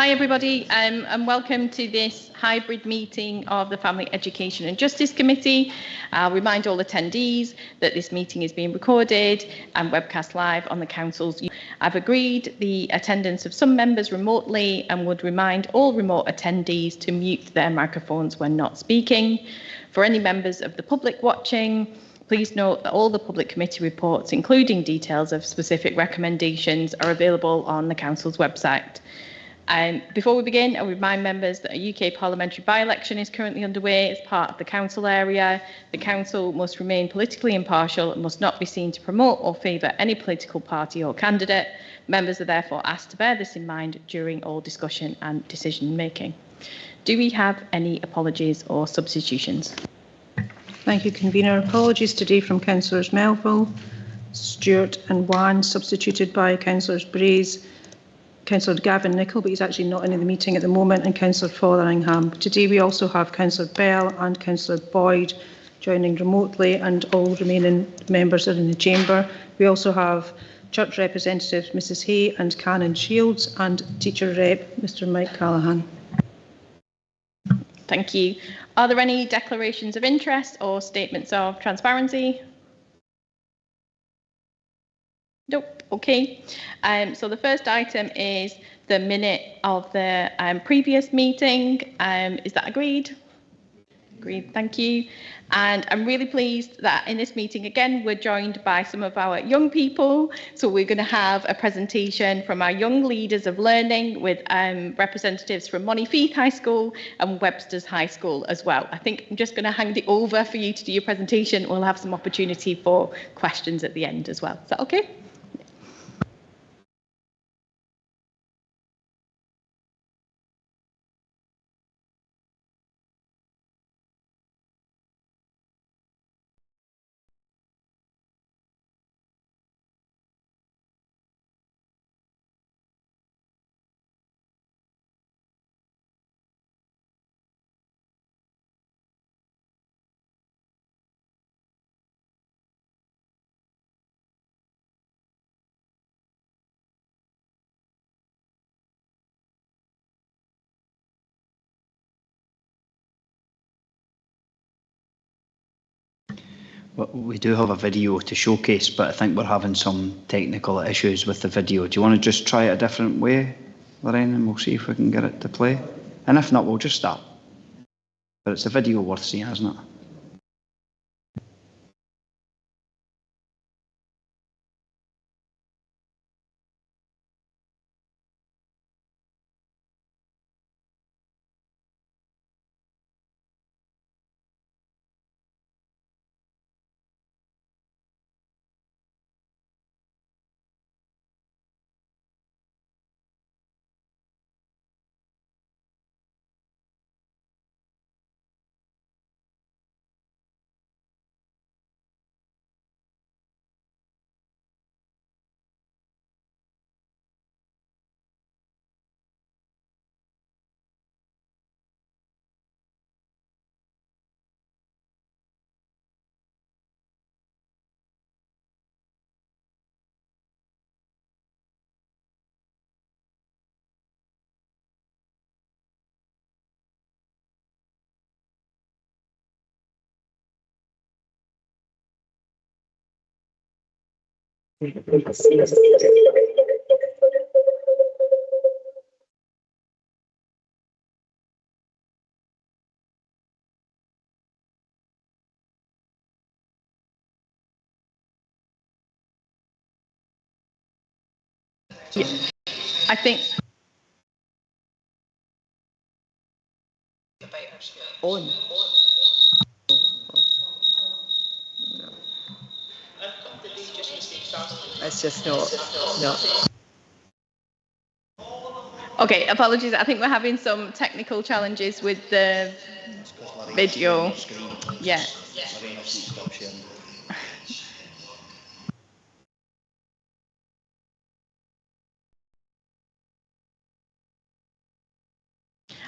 Hi everybody and welcome to this hybrid meeting of the Family Education and Justice Committee. I'll remind all attendees that this meeting is being recorded and webcast live on the Council's. I've agreed the attendance of some members remotely and would remind all remote attendees to mute their microphones when not speaking. For any members of the public watching, please note that all the public committee reports, including details of specific recommendations, are available on the Council's website. Before we begin, I'll remind members that a UK parliamentary by-election is currently underway as part of the council area. The council must remain politically impartial and must not be seen to promote or favour any political party or candidate. Members are therefore asked to bear this in mind during all discussion and decision making. Do we have any apologies or substitutions? Thank you, Convener. Apologies today from Councillors Melville, Stewart and Wan, substituted by Councillors Braze, Councillor Gavin Nicholl, but he's actually not in the meeting at the moment, and Councillor Fotheringham. Today we also have Councillor Bell and Councillor Boyd joining remotely, and all remaining members are in the chamber. We also have Church representatives Mrs Hay and Canon Shields, and Teacher Rep Mr Mike Callaghan. Thank you. Are there any declarations of interest or statements of transparency? Nope. Okay. So the first item is the minute of the previous meeting. Is that agreed? Agreed. Thank you. And I'm really pleased that in this meeting, again, we're joined by some of our young people. So we're going to have a presentation from our young leaders of learning with representatives from Monifique High School and Webster's High School as well. I think I'm just going to hand it over for you to do your presentation. We'll have some opportunity for questions at the end as well. Is that okay? Well, we do have a video to showcase, but I think we're having some technical issues with the video. Do you want to just try it a different way, Lorraine, and we'll see if we can get it to play? And if not, we'll just start. But it's a video worth seeing, isn't it? Yeah, I think. On. It's just no. Okay, apologies. I think we're having some technical challenges with the video. Yeah.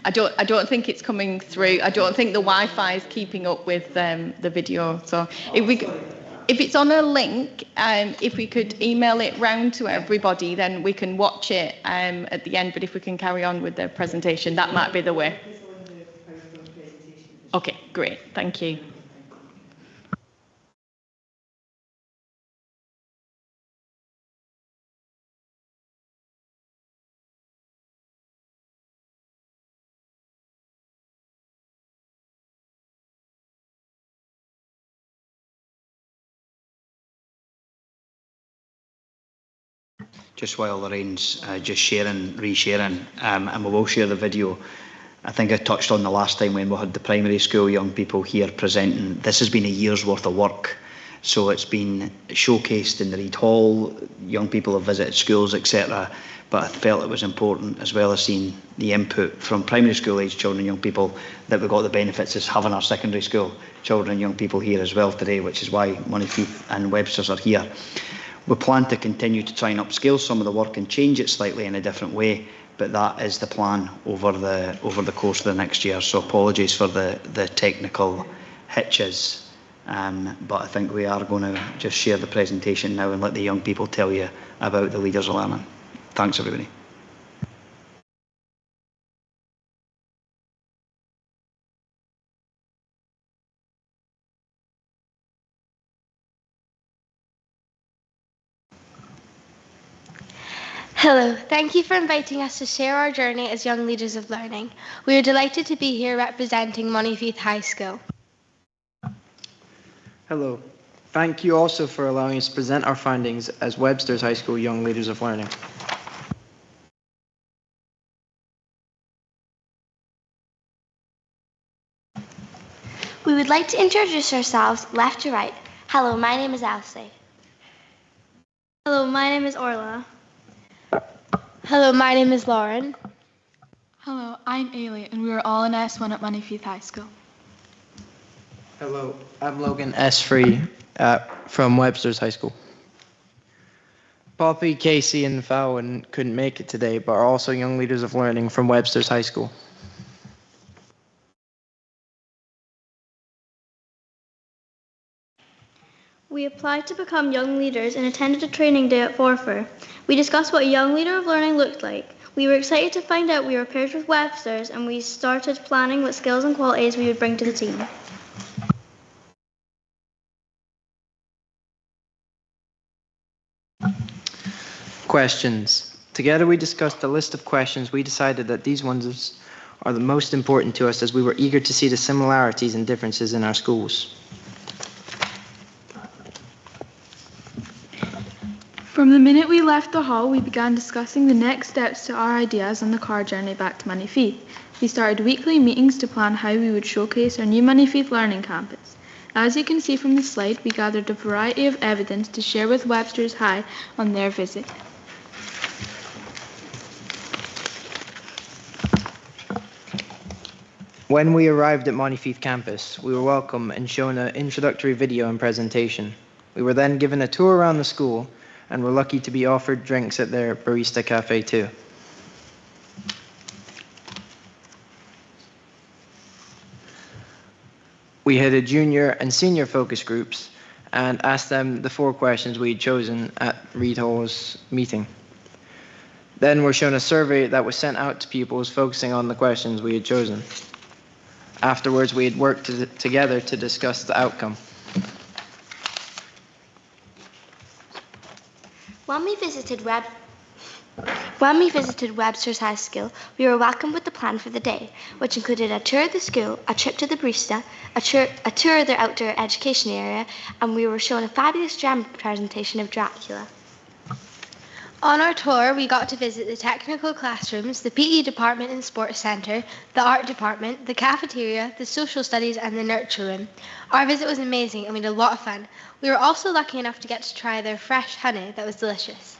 I don't think it's coming through. I don't think the Wi-Fi is keeping up with the video. So if we If it's on a link, if we could email it round to everybody, then we can watch it at the end. But if we can carry on with the presentation, that might be the way. Okay, great. Thank you. Just while Lorraine's just resharing, and we will share the video. I think I touched on the last time when we had the primary school young people here presenting. This has been a year's worth of work. So it's been showcased in the Reid Hall, young people have visited schools, etc. But I felt it was important, as well as seeing the input from primary school age children and young people, that we got the benefits of having our secondary school children and young people here as well today, which is why Monteith and Webster's are here. We plan to continue to try and upscale some of the work and change it slightly in a different way, but that is the plan over the course of the next year. So apologies for the technical hitches, but I think we are going to just share the presentation now and let the young people tell you about the Leaders of Learning. Thanks, everybody. Hello, thank you for inviting us to share our journey as young leaders of learning. We are delighted to be here representing Monteith High School. Hello, thank you also for allowing us to present our findings as Webster's High School Young Leaders of Learning. We would like to introduce ourselves left to right. Hello, my name is Elsie. Hello, my name is Orla. Hello, my name is Lauren. Hello, I'm Ailey, and we are all in S1 at Monteith High School. Hello, I'm Logan S3 from Webster's High School. Poppy, Casey, and Fallon couldn't make it today, but are also young leaders of learning from Webster's High School. We applied to become young leaders and attended a training day at Forfar. We discussed what a young leader of learning looked like. We were excited to find out we were paired with Webster's, and we started planning what skills and qualities we would bring to the team. Questions. Together we discussed a list of questions. We decided that these ones are the most important to us, as we were eager to see the similarities and differences in our schools. From the minute we left the hall, we began discussing the next steps to our ideas on the car journey back to Monteith. We started weekly meetings to plan how we would showcase our new Monteith Learning Campus. As you can see from the slide, we gathered a variety of evidence to share with Webster's High on their visit. When we arrived at Monteith campus, we were welcomed and shown an introductory video and presentation. We were then given a tour around the school and were lucky to be offered drinks at their barista cafe too. We had a junior and senior focus groups and asked them the 4 questions we had chosen at Reid Hall's meeting. Then we're shown a survey that was sent out to pupils focusing on the questions we had chosen. Afterwards, we had worked together to discuss the outcome. When we visited Webster's High School, we were welcomed with the plan for the day, which included a tour of the school, a trip to the barista, a tour of their outdoor education area, and we were shown a fabulous drama presentation of Dracula. On our tour, we got to visit the technical classrooms, the PE department and sports centre, the art department, the cafeteria, the social studies and the nurture room. Our visit was amazing and we had a lot of fun. We were also lucky enough to get to try their fresh honey that was delicious.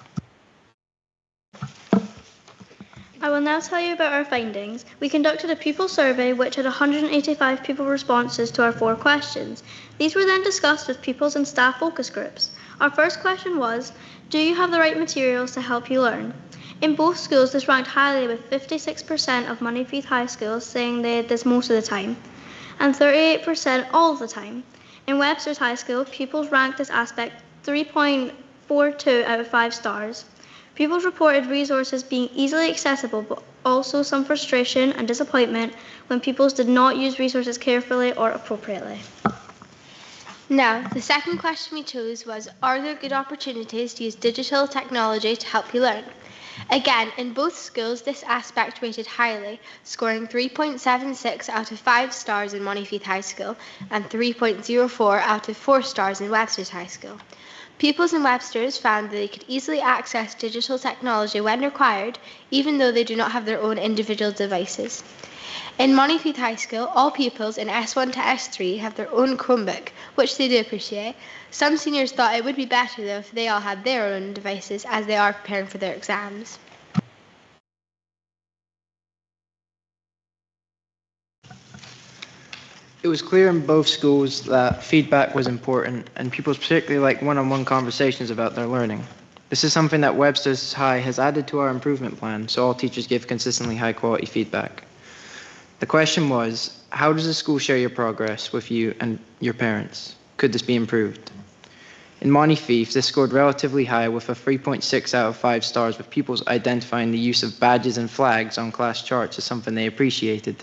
I will now tell you about our findings. We conducted a pupil survey which had 185 pupil responses to our 4 questions. These were then discussed with pupils and staff focus groups. Our first question was, do you have the right materials to help you learn? In both schools, this ranked highly, with 56% of Monteith High schools saying they had this most of the time, and 38% all of the time. In Webster's High School, pupils ranked this aspect 3.42 out of 5 stars. Pupils reported resources being easily accessible, but also some frustration and disappointment when pupils did not use resources carefully or appropriately. Now, the second question we chose was, are there good opportunities to use digital technology to help you learn? Again, in both schools, this aspect rated highly, scoring 3.76 out of 5 stars in Montefieth High School and 3.04 out of 4 stars in Webster's High School. Pupils in Webster's found that they could easily access digital technology when required, even though they do not have their own individual devices. In Montefieth High School, all pupils in S1 to S3 have their own Chromebook, which they do appreciate. Some seniors thought it would be better though if they all had their own devices as they are preparing for their exams. It was clear in both schools that feedback was important and pupils particularly like one-on-one conversations about their learning. This is something that Webster's High has added to our improvement plan, so all teachers give consistently high quality feedback. The question was, how does the school share your progress with you and your parents? Could this be improved? In Montefieth, this scored relatively high with a 3.6 out of 5 stars, with pupils identifying the use of badges and flags on class charts as something they appreciated.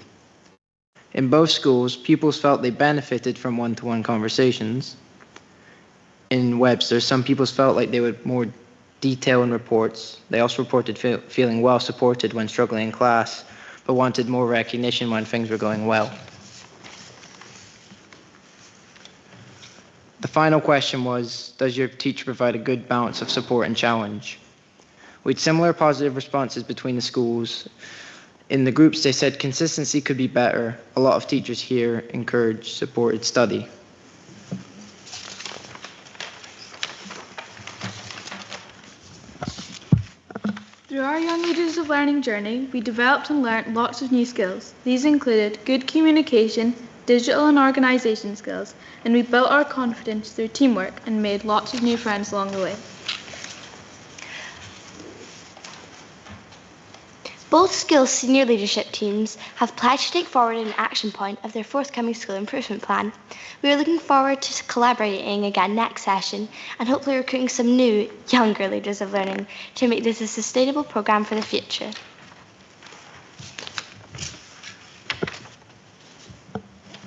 In both schools, pupils felt they benefited from one-to-one conversations. In Webster, some pupils felt like they would more detail in reports. They also reported feeling well supported when struggling in class, but wanted more recognition when things were going well. The final question was, does your teacher provide a good balance of support and challenge? We had similar positive responses between the schools. In the groups, they said consistency could be better. A lot of teachers here encourage supported study. Through our Young Leaders of Learning journey, we developed and learnt lots of new skills. These included good communication, digital and organisation skills, and we built our confidence through teamwork and made lots of new friends along the way. Both schools' senior leadership teams have pledged to take forward an action point of their forthcoming school improvement plan. We are looking forward to collaborating again next session and hopefully recruiting some new, younger leaders of learning to make this a sustainable programme for the future.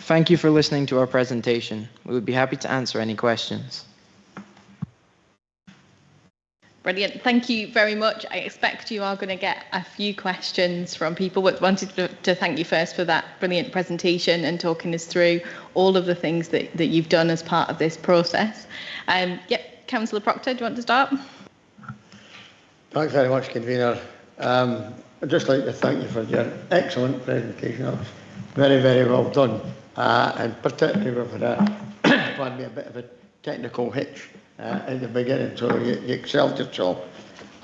Thank you for listening to our presentation. We would be happy to answer any questions. Brilliant. Thank you very much. I expect you are going to get a few questions from people, but wanted to thank you first for that brilliant presentation and talking us through all of the things that you've done as part of this process. Yep, Councillor Proctor, do you want to start? Thanks very much, Convener. I'd just like to thank you for your excellent presentation. It was very, very well done. And particularly with pardon me, a bit of a technical hitch in the beginning, so you excelled yourself.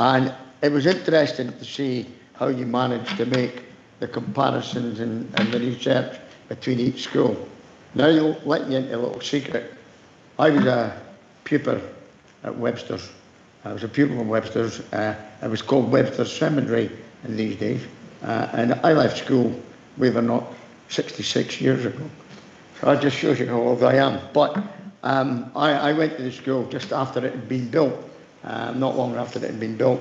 And it was interesting to see how you managed to make the comparisons and the research between each school. Now, letting you into a little secret, I was a pupil at Webster's. I was a pupil in Webster's. It was called Webster's Seminary in these days. And I left school, believe it or not, 66 years ago. So that just shows you how old I am. But I went to the school just after it had been built, not long after it had been built.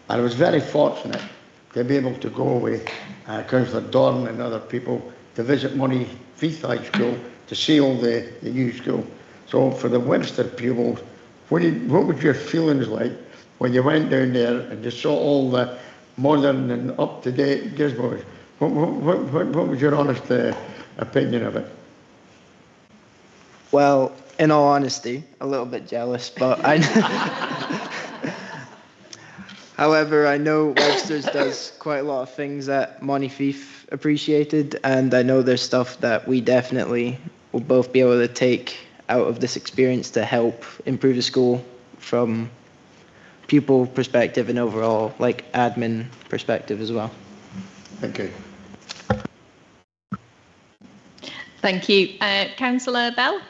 And I was very fortunate to be able to go with Councillor Dorn and other people to visit Montefieth High School to see all the new school. So for the Webster pupils, what was your feelings like when you went down there and you saw all the modern and up-to-date gizmos? What was your honest opinion of it? Well, in all honesty, a little bit jealous, but however, I know Webster's does quite a lot of things that Montefieth appreciated, and I know there's stuff that we definitely will both be able to take out of this experience to help improve the school from pupil perspective and overall, like, admin perspective as well. Thank you. Thank you. Councillor Bell?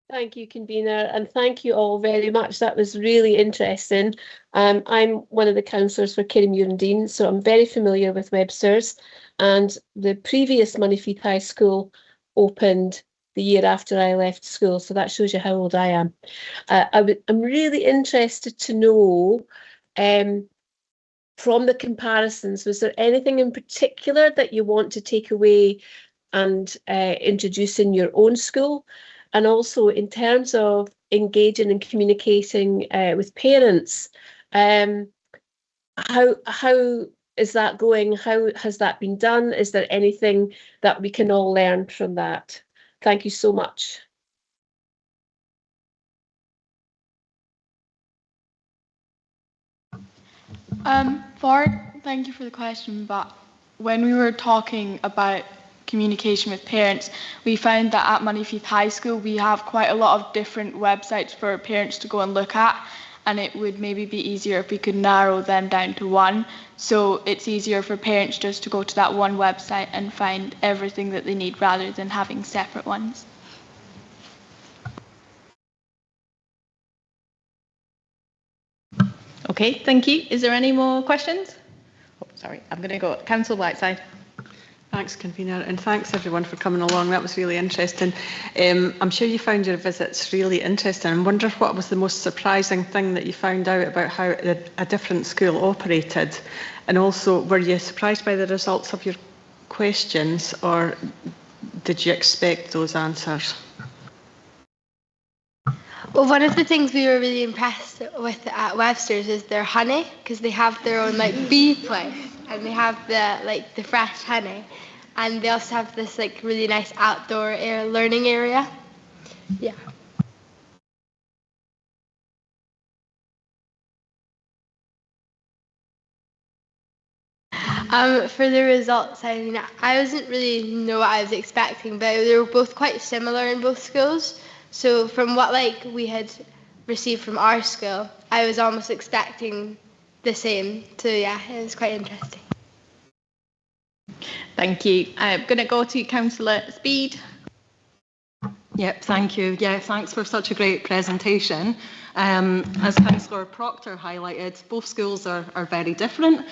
Thank you, Convener, and thank you all very much. That was really interesting. I'm one of the councillors for Kirriemuir and Dean, so I'm very familiar with Webster's, and the previous Montefieth High School opened the year after I left school. So that shows you how old I am. I'm really interested to know, from the comparisons, was there anything in particular that you want to take away and introduce in your own school? And also in terms of engaging and communicating with parents, how is that going? How has that been done? Is there anything that we can all learn from that? Thank you so much. Thank you for the question, but when we were talking about communication with parents, we found that at Moneyfeith High School we have quite a lot of different websites for parents to go and look at, and it would maybe be easier if we could narrow them down to one. So it's easier for parents just to go to that one website and find everything that they need rather than having separate ones. Okay, thank you. Is there any more questions? Oh, sorry, I'm going to go Councillor Whiteside. Thanks, Convener, and thanks everyone for coming along. That was really interesting. I'm sure you found your visits really interesting. I wonder what was the most surprising thing that you found out about how a different school operated, and also were you surprised by the results of your questions, or did you expect those answers? Well, one of the things we were really impressed with at Webster's is their honey, because they have their own bee place, and they have the fresh honey, and they also have this really nice outdoor learning area. Yeah. For the results, I mean, I wasn't really know what I was expecting, but they were both quite similar in both schools. So from what we had received from our school, I was almost expecting the same. So yeah, it was quite interesting. Thank you. I'm going to go to Councillor Speed. Yep, thank you. Yeah, thanks for such a great presentation. As Councillor Proctor highlighted, both schools are very different.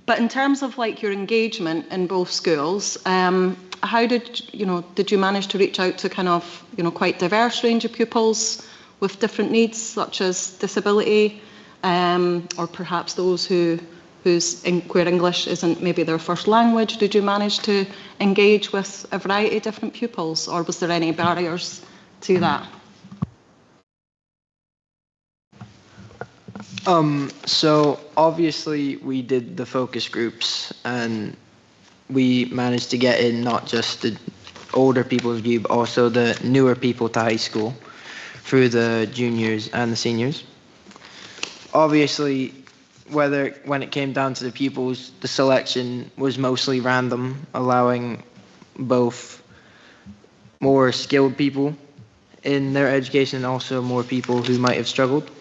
But in terms of your engagement in both schools, how did you manage to reach out to quite diverse range of pupils with different needs, such as disability, or perhaps those where English isn't maybe their first language? Did you manage to engage with a variety of different pupils, or was there any barriers to that? So obviously we did the focus groups, and we managed to get in not just the older people's view, but also the newer people to high school through the juniors and the seniors. Obviously, when it came down to the pupils, the selection was mostly random, allowing both more skilled people in their education and also more people who might have struggled.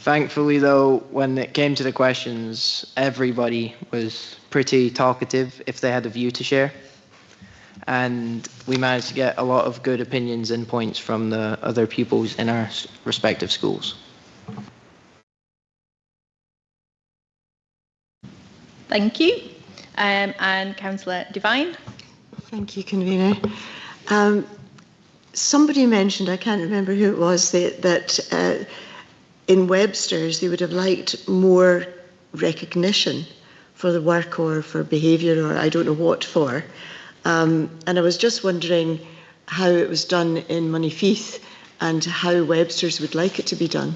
Thankfully, though, when it came to the questions, everybody was pretty talkative if they had a view to share. And we managed to get a lot of good opinions and points from the other pupils in our respective schools. Thank you. And Councillor Devine. Thank you, Convener. Somebody mentioned, I can't remember who it was, that in Webster's they would have liked more recognition for the work or for behaviour or I don't know what for. And I was just wondering how it was done in Moneyfeith and how Webster's would like it to be done.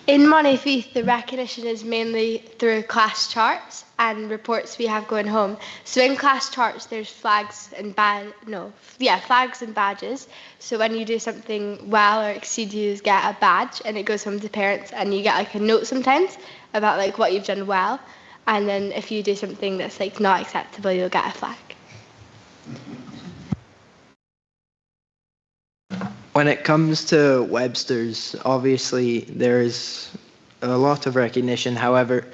In Moneyfeith, the recognition is mainly through class charts and reports we have going home. So in class charts, there's flags and badges. So when you do something well or exceed, you get a badge, and it goes home to parents, and you get a note sometimes about what you've done well. And then if you do something that's not acceptable, you'll get a flag. When it comes to Webster's, obviously there's a lot of recognition. However,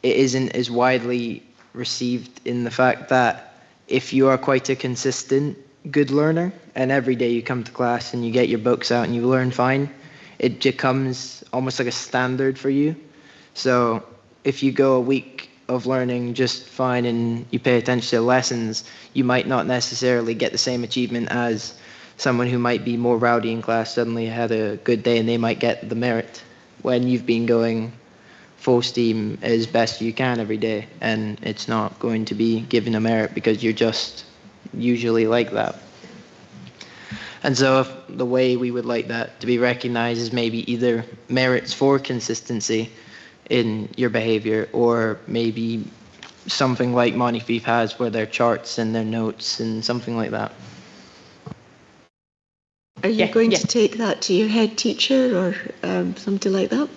it isn't as widely received in the fact that if you are quite a consistent good learner and every day you come to class and you get your books out and you learn fine, it becomes almost like a standard for you. So if you go a week of learning just fine and you pay attention to the lessons, you might not necessarily get the same achievement as someone who might be more rowdy in class suddenly had a good day and they might get the merit when you've been going full steam as best you can every day, and it's not going to be given a merit because you're just usually like that. And so if the way we would like that to be recognized is maybe either merits for consistency in your behavior, or maybe something like Montefiore has where there are charts and their notes and something like that. Are you going to take that to your head teacher or something like that?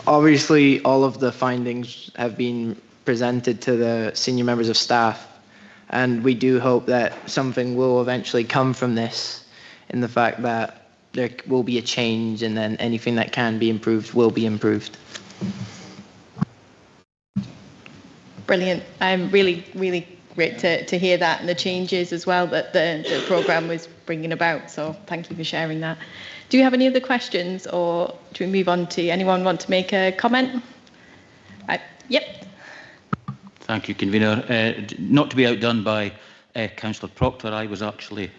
Obviously, all of the findings have been presented to the senior members of staff, and we do hope that something will eventually come from this, in the fact that there will be a change and then anything that can be improved will be improved. Brilliant. Really great to hear that, and the changes as well that the programme was bringing about. So thank you for sharing that. Do you have any other questions, or do we move on to anyone want to make a comment? Yep. Thank you, Convener. Not to be outdone by Councillor Proctor, I was actually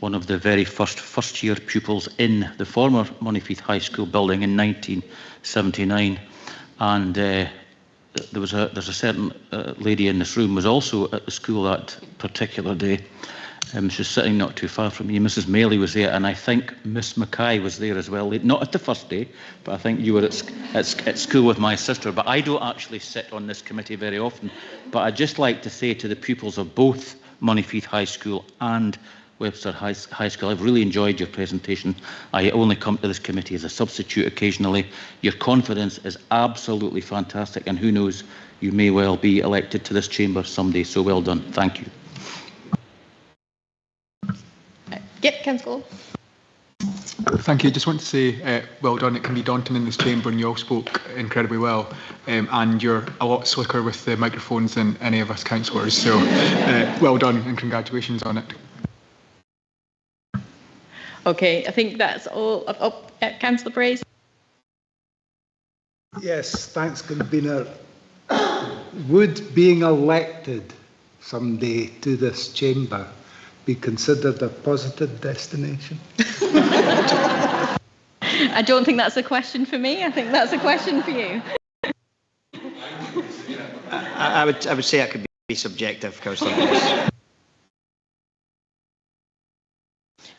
one of the very first-year pupils in the former Montefiore High School building in 1979, and there's a certain lady in this room was also at the school that particular day. She's sitting not too far from me. Mrs. Maley was there, and I think Miss Mackay was there as well. Not at the first day, but I think you were at school with my sister. But I don't actually sit on this committee very often. But I'd just like to say to the pupils of both Montefiore High School and Webster High School, I've really enjoyed your presentation. I only come to this committee as a substitute occasionally. Your confidence is absolutely fantastic, and who knows, you may well be elected to this chamber someday. So well done. Thank you. Yep, Councillor. Thank you. Just want to say well done. It can be daunting in this chamber, and you all spoke incredibly well. And you're a lot slicker with the microphones than any of us councillors. So well done and congratulations on it. Okay, I think that's all. Councillor Brace. Yes, thanks, Convener. Would being elected someday to this chamber be considered a positive destination? I don't think that's a question for me. I think that's a question for you. I would say it could be subjective, Councillor Brace.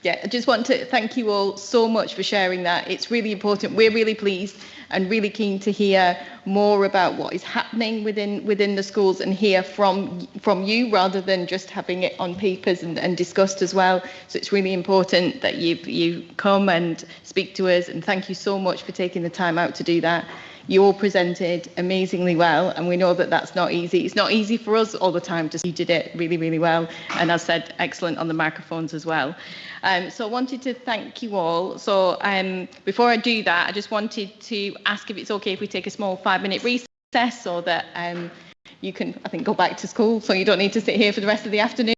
Yeah, I just want to thank you all so much for sharing that. It's really important. We're really pleased and really keen to hear more about what is happening within the schools and hear from you rather than just having it on papers and discussed as well. So it's really important that you come and speak to us, and thank you so much for taking the time out to do that. You all presented amazingly well, and we know that that's not easy. It's not easy for us all the time. Just you did it really, really well, and as said, excellent on the microphones as well. So I wanted to thank you all. So before I do that, I just wanted to ask if it's okay if we take a small 5-minute recess, so that you can, I think, go back to school, so you don't need to sit here for the rest of the afternoon.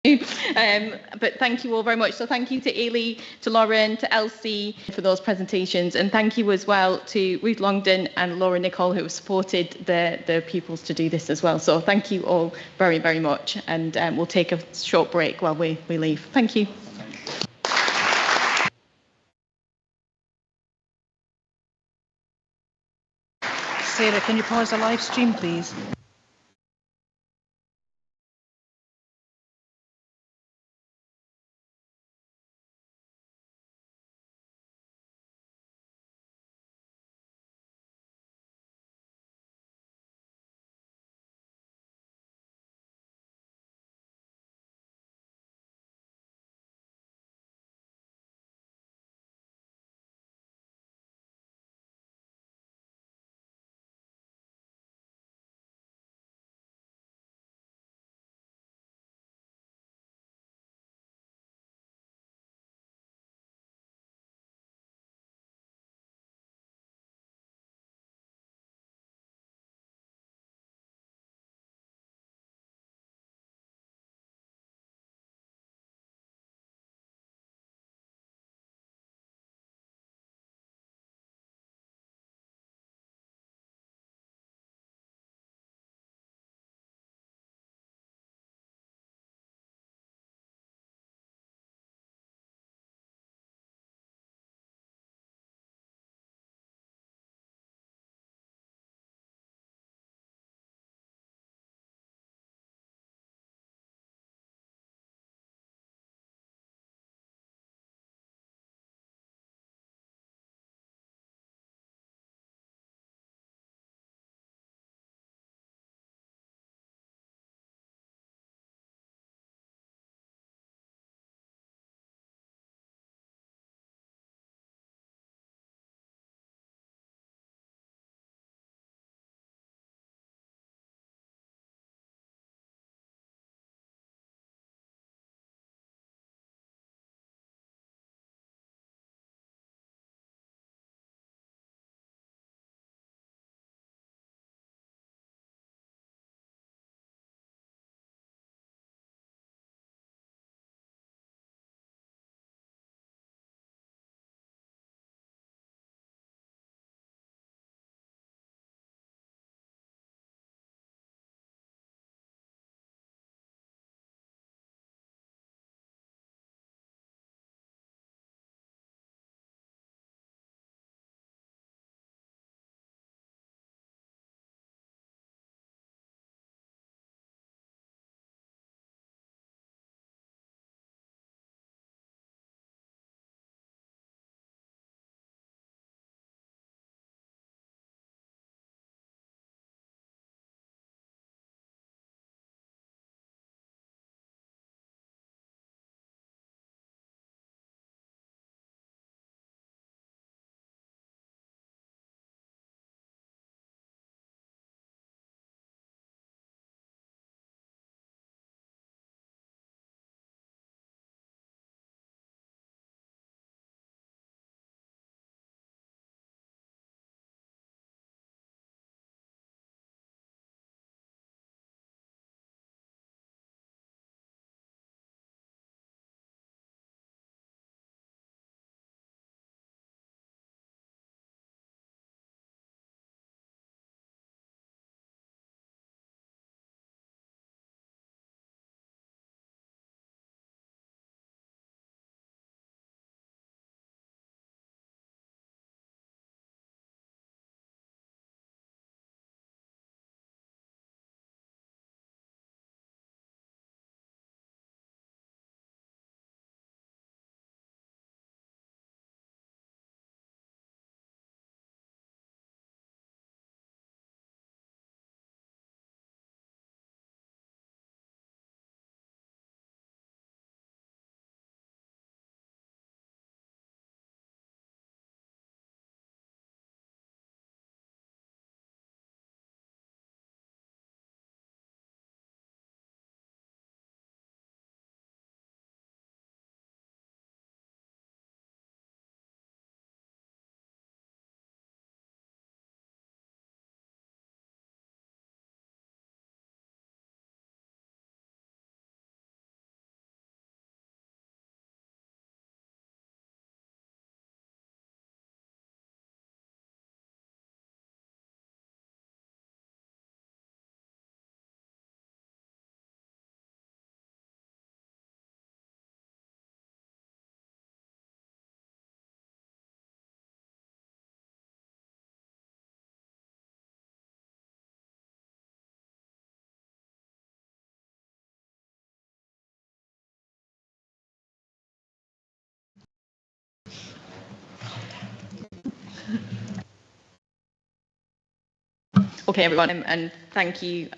But thank you all very much. So thank you to Ailey, to Lauren, to Elsie for those presentations, and thank you as well to Ruth Longdon and Laura Nicol, who have supported the pupils to do this as well. So thank you all very, very much, and we'll take a short break while we leave. Thank you. Sarah, can you pause the live stream, please? Okay, everyone, and thank you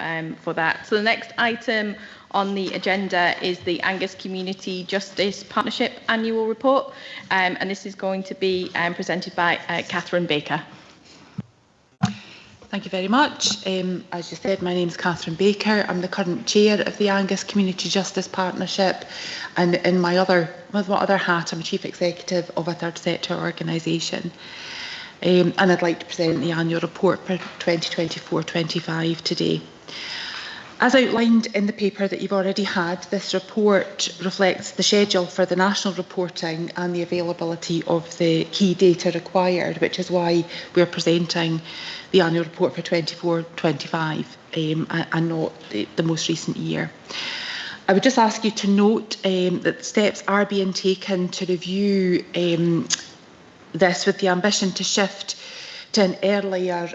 for that. So the next item on the agenda is the Angus Community Justice Partnership Annual Report, and this is going to be presented by Catherine Baker. Thank you very much. As you said, my name is Catherine Baker. I'm the current chair of the Angus Community Justice Partnership, and with my other hat, I'm a chief executive of a third sector organisation. And I'd like to present the annual report for 2024-25 today. As outlined in the paper that you've already had, this report reflects the schedule for the national reporting and the availability of the key data required, which is why we're presenting the annual report for 24-25 and not the most recent year. I would just ask you to note that steps are being taken to review this with the ambition to shift to an earlier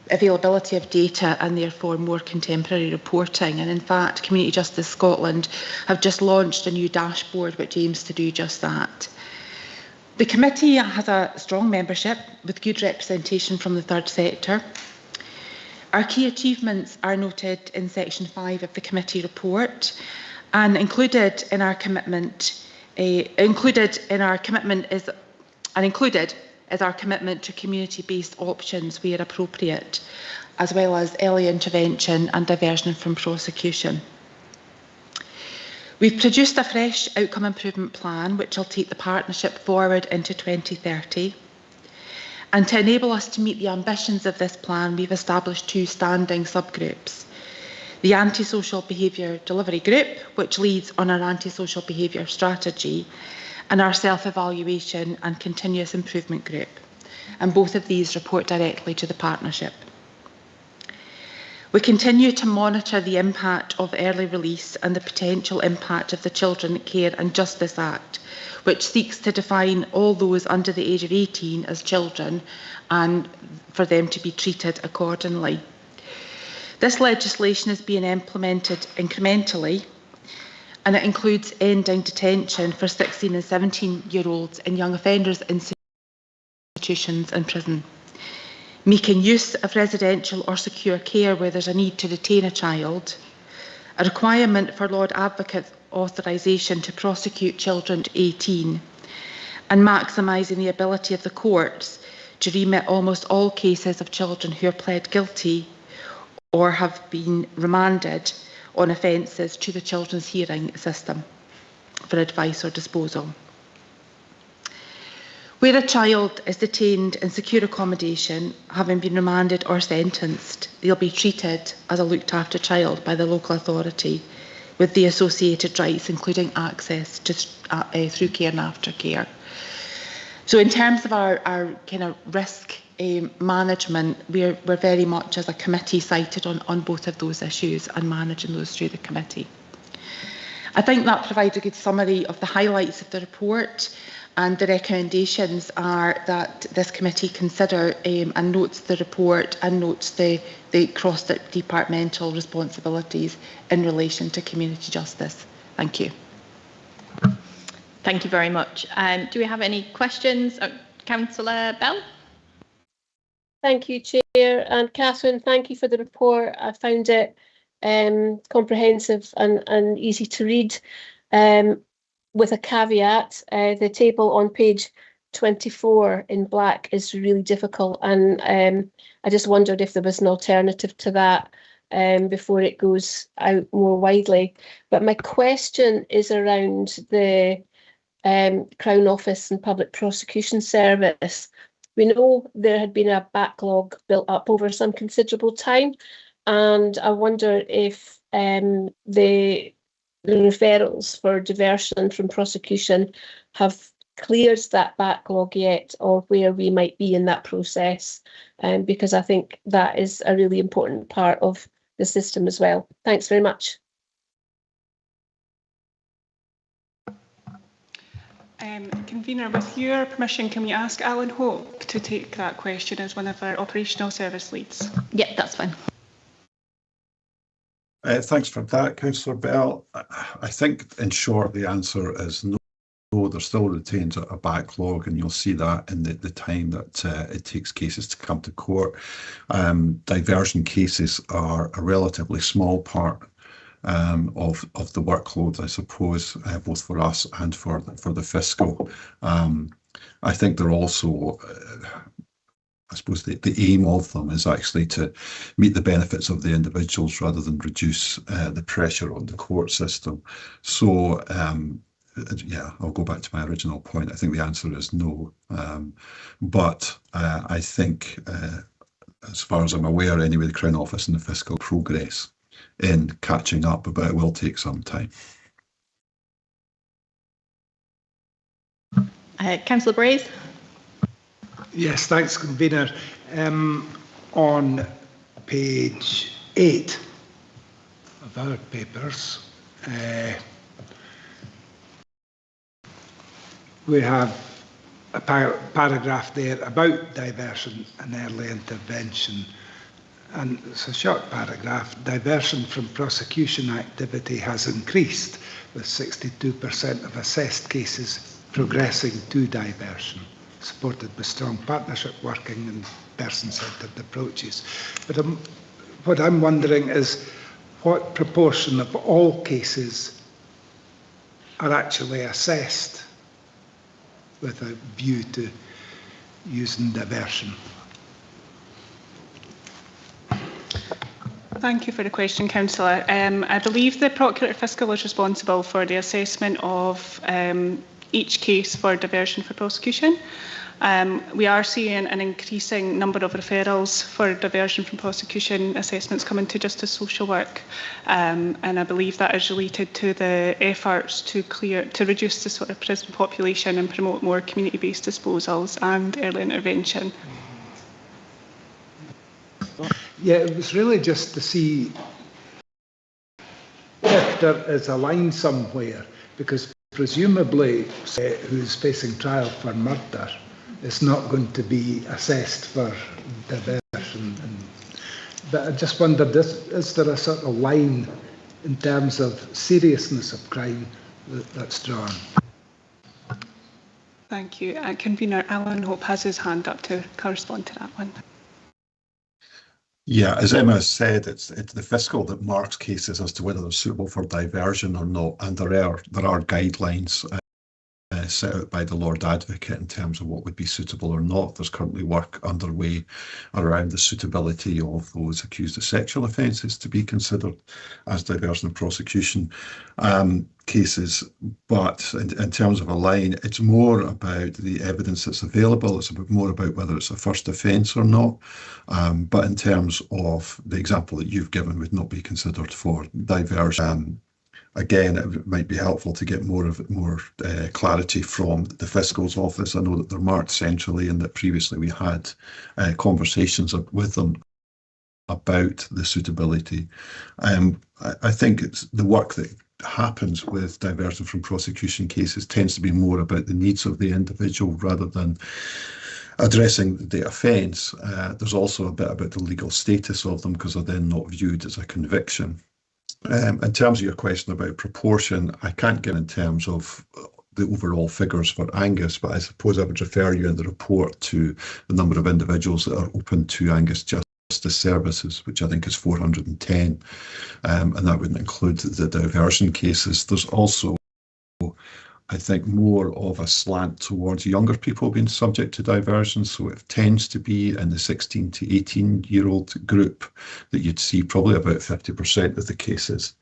availability of data and therefore more contemporary reporting. And in fact, Community Justice Scotland have just launched a new dashboard which aims to do just that. The committee has a strong membership with good representation from the third sector. Our key achievements are noted in section 5 of the committee report, and included in our commitment is our commitment to community-based options where appropriate, as well as early intervention and diversion from prosecution. We've produced a fresh outcome improvement plan which will take the partnership forward into 2030. And to enable us to meet the ambitions of this plan, we've established 2 standing subgroups. The Antisocial Behaviour Delivery Group, which leads on our antisocial behaviour strategy, and our self-evaluation and continuous improvement group. And both of these report directly to the partnership. We continue to monitor the impact of early release and the potential impact of the Children, Care and Justice Act, which seeks to define all those under the age of 18 as children and for them to be treated accordingly. This legislation is being implemented incrementally, and it includes ending detention for 16 and 17-year-olds in young offenders institutions and prison, making use of residential or secure care where there's a need to detain a child, a requirement for Lord Advocate's authorisation to prosecute children to 18, and maximising the ability of the courts to remit almost all cases of children who are pled guilty or have been remanded on offences to the Children's Hearing System for advice or disposal. Where a child is detained in secure accommodation, having been remanded or sentenced, they'll be treated as a looked after child by the local authority with the associated rights, including access to through care and aftercare. So in terms of our kind of risk management, we're very much as a committee cited on both of those issues and managing those through the committee. I think that provides a good summary of the highlights of the report, and the recommendations are that this committee consider and notes the report and notes the cross-departmental responsibilities in relation to community justice. Thank you. Thank you very much. Do we have any questions? Councillor Bell? Thank you, Chair. And Catherine, thank you for the report. I found it comprehensive and easy to read. With a caveat, the table on page 24 in black is really difficult, and I just wondered if there was an alternative to that before it goes out more widely. But my question is around the Crown Office and Public Prosecution Service. We know there had been a backlog built up over some considerable time, and I wonder if the referrals for diversion from prosecution have cleared that backlog yet, or where we might be in that process, because I think that is a really important part of the system as well. Thanks very much. Convener, with your permission, can we ask Alan Hoke to take that question as one of our operational service leads? Yeah, that's fine. Thanks for that, Councillor Bell. I think, in short, the answer is no. there still retains a backlog, and you'll see that in the time that it takes cases to come to court. Diversion cases are a relatively small part of the workload, I suppose, both for us and for the fiscal. I think they're also, I suppose the aim of them is actually to meet the benefits of the individuals rather than reduce the pressure on the court system. So, yeah, I'll go back to my original point. I think the answer is no. But I think, as far as I'm aware anyway, the Crown Office and the fiscal progress in catching up, but it will take some time. Councillor Braze. Yes, thanks, Convener. On page 8 of our papers, we have a paragraph there about diversion and early intervention. And it's a short paragraph. Diversion from prosecution activity has increased, with 62% of assessed cases progressing to diversion, supported by strong partnership working and person-centred approaches. But what I'm wondering is what proportion of all cases are actually assessed with a view to using diversion? Thank you for the question, Councillor. I believe the Procurator Fiscal is responsible for the assessment of each case for diversion for prosecution. We are seeing an increasing number of referrals for diversion from prosecution assessments coming to Justice Social Work, and I believe that is related to the efforts to reduce the sort of prison population and promote more community-based disposals and early intervention. Yeah, it was really just to see if there is a line somewhere, because presumably who's facing trial for murder is not going to be assessed for diversion. But I just wondered, is there a sort of line in terms of seriousness of crime that's drawn? Thank you. Convener Alan Hope has his hand up to correspond to that one. Yeah, as Emma said, it's the fiscal that marks cases as to whether they're suitable for diversion or not, and there are guidelines set out by the Lord Advocate in terms of what would be suitable or not. There's currently work underway around the suitability of those accused of sexual offences to be considered as diversion and prosecution cases. But in terms of a line, it's more about the evidence that's available. It's more about whether it's a first offence or not. But in terms of the example that you've given would not be considered for diversion. Again, it might be helpful to get more clarity from the Fiscal's office. I know that they're marked centrally and that previously we had conversations with them about the suitability. I think it's the work that happens with diversion from prosecution cases tends to be more about the needs of the individual rather than addressing the offence. There's also a bit about the legal status of them because they're then not viewed as a conviction. In terms of your question about proportion, I can't get in terms of the overall figures for Angus, but I suppose I would refer you in the report to the number of individuals that are open to Angus Justice Services, which I think is 410, and that wouldn't include the diversion cases. There's also, I think, more of a slant towards younger people being subject to diversion. So it tends to be in the 16 to 18-year-old group that you'd see probably about 50% of the cases.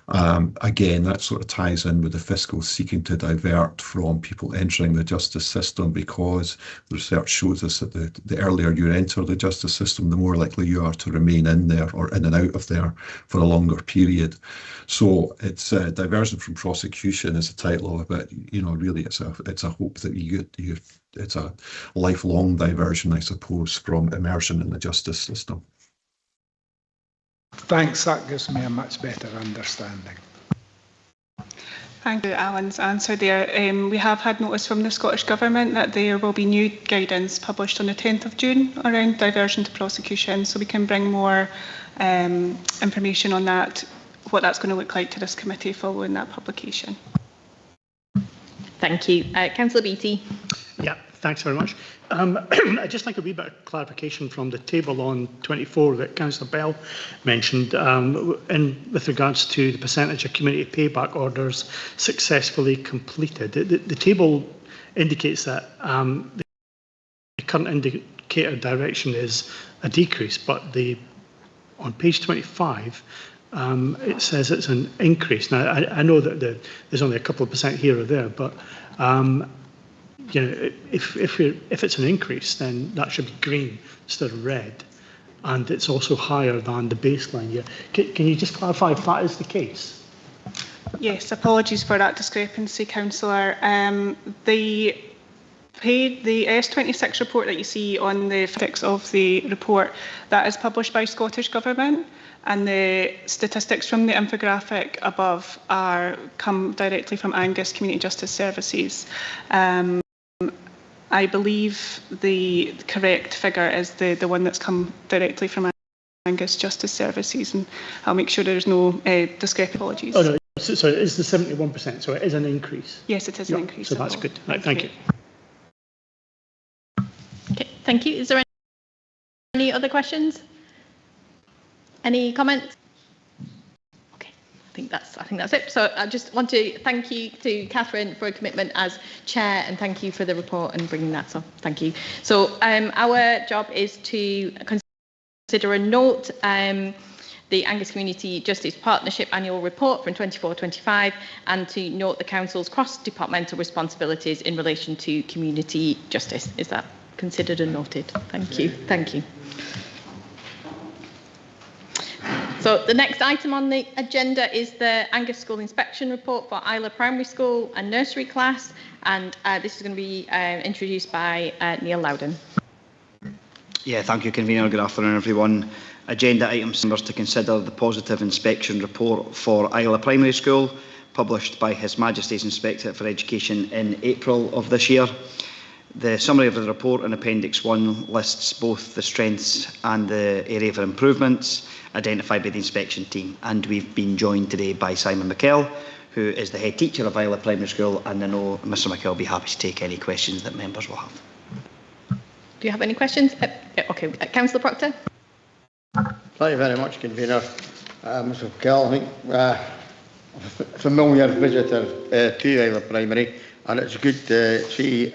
Again, that sort of ties in with the Fiscal seeking to divert from people entering the justice system, because the research shows us that the earlier you enter the justice system, the more likely you are to remain in there or in and out of there for a longer period. So it's diversion from prosecution is a title of it. You know, really, it's a hope that it's a lifelong diversion, I suppose, from immersion in the justice system. Thanks, that gives me a much better understanding. Thank you, Alan's answer there. We have had notice from the Scottish Government that there will be new guidance published on the 10th of June around diversion to prosecution, so we can bring more information on that, what that's going to look like to this committee following that publication. Thank you. Councillor Beattie. Yeah, thanks very much. I'd just like a wee bit of clarification from the table on 24 that Councillor Bell mentioned with regards to the percentage of community payback orders successfully completed. The table indicates that the current indicator direction is a decrease, but on page 25 it says it's an increase. Now, I know that there's only a couple of percent here or there, but you know, if it's an increase, then that should be green instead of red, and it's also higher than the baseline here. Can you just clarify if that is the case? Yes, apologies for that discrepancy, Councillor. The S26 report that you see on the fix of the report, that is published by Scottish Government, and the statistics from the infographic above come directly from Angus Community Justice Services. I believe the correct figure is the one that's come directly from Angus Justice Services, and I'll make sure there's no discrepancy. Apologies. Oh no, so it is the 71%, so it is an increase. Yes, it is an increase. So that's good. Right, thank you. Okay, thank you. Is there any other questions? Any comments? Okay, I think that's it. So I just want to thank you to Catherine for a commitment as chair, and thank you for the report and bringing that. So thank you. So our job is to consider a note the Angus Community Justice Partnership Annual Report from 24-25, and to note the Council's cross-departmental responsibilities in relation to community justice. Is that considered and noted? Thank you. Thank you. So the next item on the agenda is the Angus School Inspection Report for Isla Primary School and Nursery Class, and this is going to be introduced by Neil Loudon. Yeah, thank you, Convener. Good afternoon, everyone. Agenda items members to consider the positive inspection report for Isla Primary School, published by His Majesty's Inspectorate for Education in April of this year. The summary of the report in Appendix 1 lists both the strengths and the area for improvements identified by the inspection team, and we've been joined today by Simon McKell, who is the head teacher of Isla Primary School, and I know Mr McKell will be happy to take any questions that members will have. Do you have any questions? Okay, Councillor Proctor. Thank you very much, Convener. Mr McKell, I think familiar visitor to Isla Primary, and it's good to see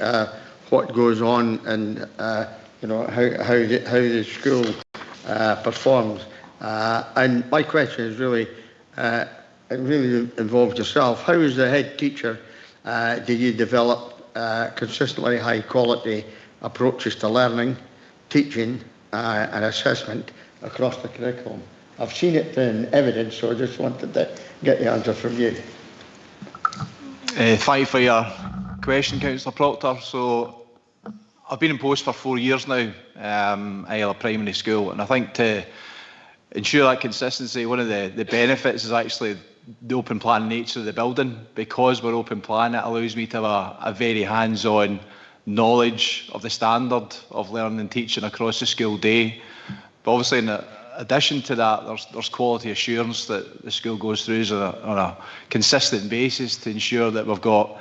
what goes on and you know how the school performs. And my question is really, it really involves yourself. How, as the head teacher, do you develop consistently high quality approaches to learning, teaching and assessment across the curriculum? I've seen it in evidence, so I just wanted to get the answer from you. Thank you for your question, Councillor Proctor. So I've been in post for 4 years now, Isla Primary School, and I think to ensure that consistency, one of the benefits is actually the open plan nature of the building. Because we're open plan, it allows me to have a very hands-on knowledge of the standard of learning and teaching across the school day. But obviously, in addition to that, there's quality assurance that the school goes through on a consistent basis to ensure that we've got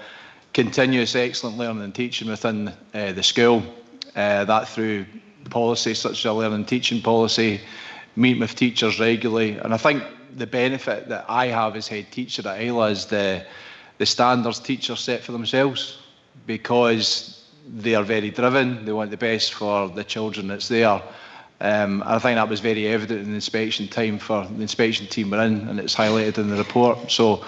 continuous excellent learning and teaching within the school. That through policies such as a learning and teaching policy, meeting with teachers regularly. And I think the benefit that I have as head teacher at Isla is the standards teachers set for themselves, because they are very driven, they want the best for the children that's there. I think that was very evident in the inspection time for the inspection team we're in, and it's highlighted in the report. So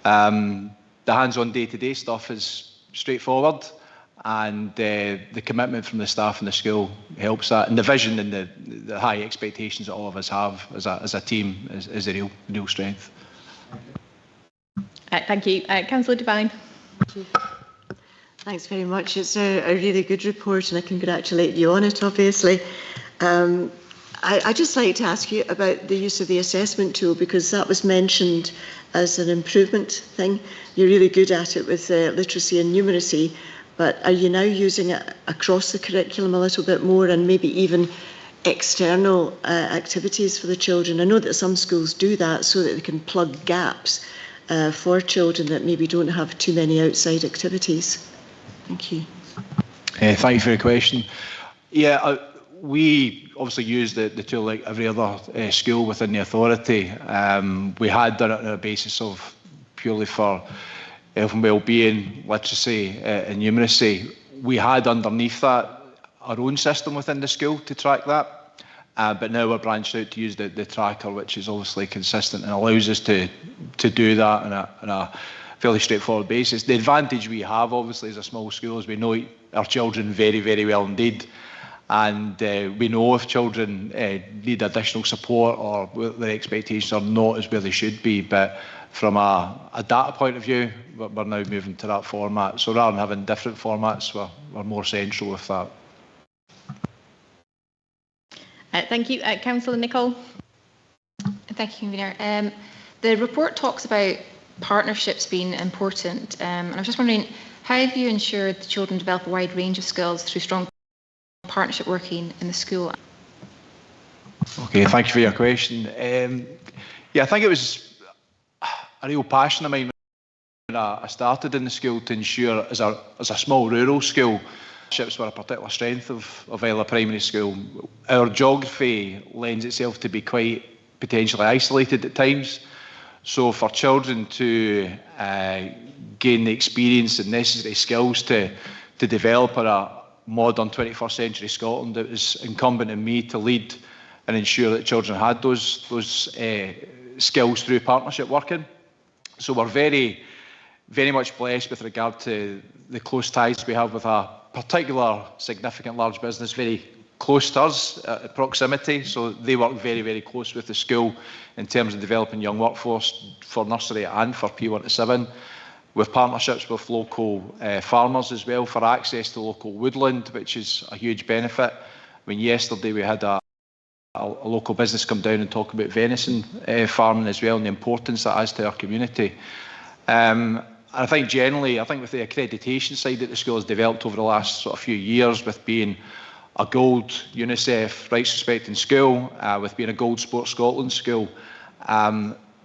the hands-on day-to-day stuff is straightforward, and the commitment from the staff in the school helps that, and the vision and the high expectations that all of us have as a team is a real strength. Thank you. Councillor Devine. Thank you. Thanks very much. It's a really good report, and I congratulate you on it, obviously. I'd just like to ask you about the use of the assessment tool, because that was mentioned as an improvement thing. You're really good at it with literacy and numeracy, but are you now using it across the curriculum a little bit more, and maybe even external activities for the children? I know that some schools do that so that they can plug gaps for children that maybe don't have too many outside activities? Thank you. Thank you for your question. Yeah, we obviously use the tool like every other school within the authority. We had done it on a basis of purely for health and wellbeing, literacy and numeracy. We had underneath that our own system within the school to track that, but now we're branched out to use the tracker, which is obviously consistent and allows us to do that on a fairly straightforward basis. The advantage we have, obviously, as a small school is we know our children very, very well indeed. And we know if children need additional support or their expectations are not as where they should be. But from a data point of view, we're now moving to that format. So rather than having different formats, we're more central with that. Thank you. Councillor Nicholl. Thank you, Convener. The report talks about partnerships being important. And I was just wondering, how have you ensured that children develop a wide range of skills through strong partnership working in the school? Okay, thank you for your question. Yeah, I think it was a real passion of mine when I started in the school to ensure, as a small rural school, partnerships were a particular strength of Isla Primary School. Our geography lends itself to be quite potentially isolated at times. So for children to gain the experience and necessary skills to develop a modern 21st century Scotland, it was incumbent on me to lead and ensure that children had those skills through partnership working. So we're very, very much blessed with regard to the close ties we have with a particular significant large business, very close to us, proximity. So they work very, very close with the school in terms of developing young workforce for nursery and for P1 to 7. With partnerships with local farmers as well for access to local woodland, which is a huge benefit. I mean, yesterday we had a local business come down and talk about venison farming as well and the importance that has to our community. I think generally, with the accreditation side that the school has developed over the last sort of few years, with being a gold UNICEF rights respecting school, with being a gold Sports Scotland school,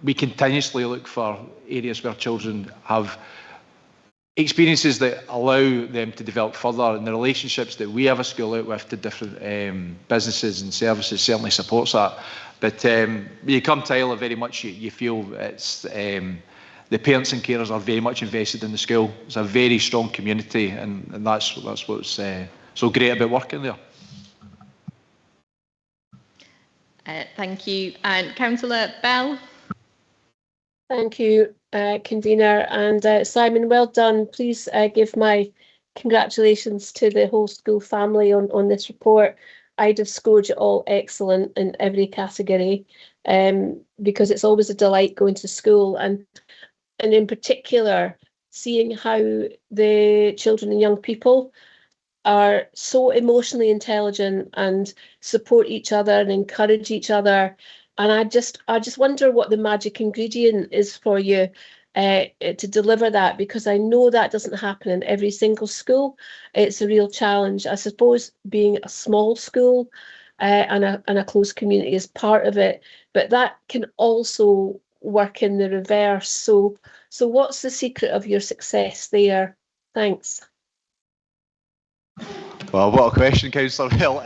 we continuously look for areas where children have experiences that allow them to develop further, and the relationships that we have a school out with to different businesses and services certainly supports that. But when you come to Isla, very much you feel it's the parents and carers are very much invested in the school. It's a very strong community, and that's what's so great about working there. Thank you. And Councillor Bell. Thank you, Convener. And Simon, well done. Please give my congratulations to the whole school family on this report. I'd have scored you all excellent in every category because it's always a delight going to school, and in particular, seeing how the children and young people are so emotionally intelligent and support each other and encourage each other. And I just wonder what the magic ingredient is for you to deliver that, because I know that doesn't happen in every single school. It's a real challenge. I suppose being a small school and a close community is part of it, but that can also work in the reverse. So what's the secret of your success there? Thanks. Well, what a question, Councillor Hill.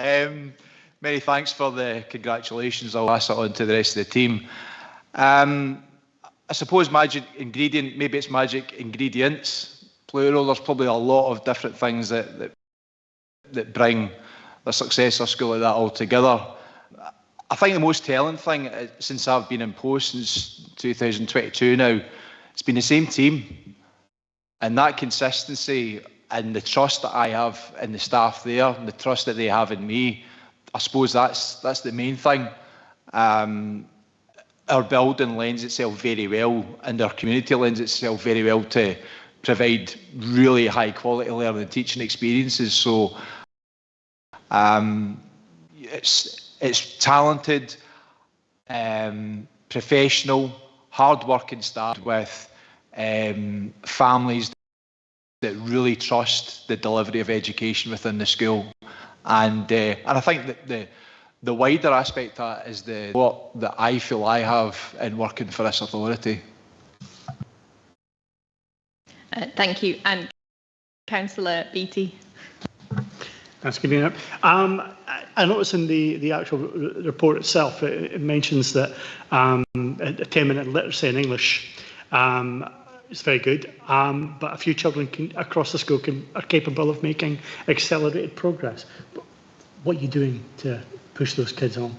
Many thanks for the congratulations. I'll pass it on to the rest of the team. I suppose magic ingredient, maybe it's magic ingredients, plural. There's probably a lot of different things that bring the success of a school like that all together. I think the most telling thing, since I've been in post since 2022 now, it's been the same team. And that consistency and the trust that I have in the staff there, and the trust that they have in me, I suppose that's the main thing. Our building lends itself very well, and our community lends itself very well to provide really high quality learning and teaching experiences. So it's talented, professional, hard-working staff with families that really trust the delivery of education within the school. And I think that the wider aspect of that is what that I feel I have in working for this authority. Thank you. And Councillor Beattie. Thanks, Convener. I notice in the actual report itself, it mentions that a 10-minute literacy in English is very good, but a few children across the school are capable of making accelerated progress. What are you doing to push those kids on?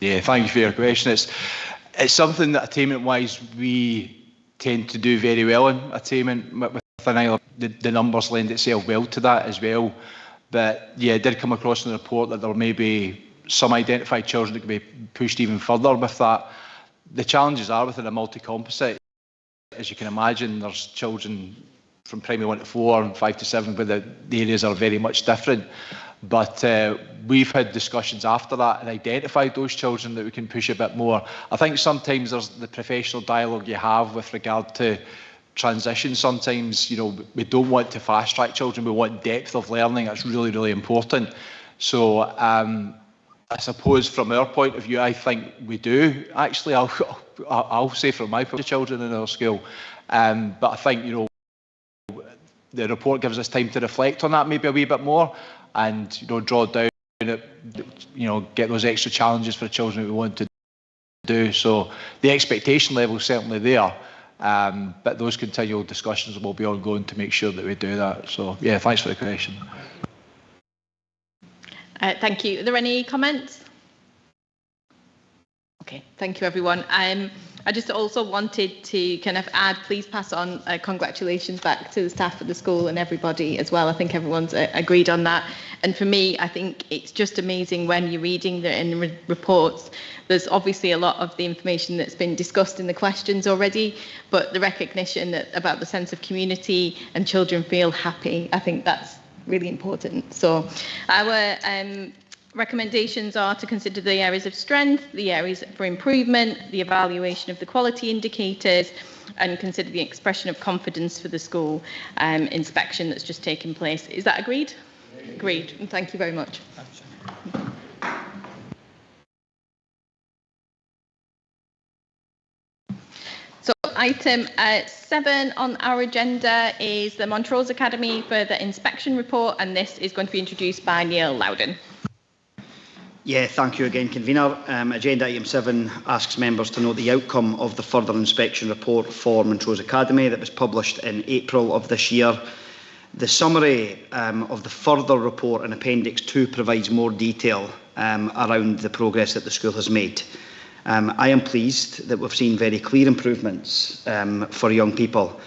Yeah, thank you for your question. It's something that attainment-wise we tend to do very well in attainment within Ireland. The numbers lend itself well to that as well. But yeah, it did come across in the report that there may be some identified children that could be pushed even further with that. The challenges are within a multi-composite. As you can imagine, there's children from primary 1 to 4 and 5 to 7 where the areas are very much different. But we've had discussions after that and identified those children that we can push a bit more. I think sometimes there's the professional dialogue you have with regard to transition. Sometimes, you know, we don't want to fast track children, we want depth of learning. That's really, really important. So I suppose from our point of view, I think we do. Actually, I'll say from my point of view, children in our school. But I think, you know, the report gives us time to reflect on that maybe a wee bit more and, you know, draw down it, you know, get those extra challenges for the children that we want to do. So the expectation level is certainly there. But those continual discussions will be ongoing to make sure that we do that. So, yeah, thanks for the question. Thank you. Are there any comments? Okay, thank you, everyone. I just also wanted to kind of add, please pass on congratulations back to the staff of the school and everybody as well. I think everyone's agreed on that. And for me, I think it's just amazing when you're reading the reports. There's obviously a lot of the information that's been discussed in the questions already, but the recognition about the sense of community and children feel happy, I think that's really important. So our recommendations are to consider the areas of strength, the areas for improvement, the evaluation of the quality indicators, and consider the expression of confidence for the school inspection that's just taken place. Is that agreed? Agreed. And thank you very much. So item 7 on our agenda is the Montrose Academy further inspection report, and this is going to be introduced by Neil Loudon. Yeah, thank you again, Convener. Agenda item 7 asks members to note the outcome of the further inspection report for Montrose Academy that was published in April of this year. The summary of the further report in Appendix 2 provides more detail around the progress that the school has made. I am pleased that we've seen very clear improvements for young people,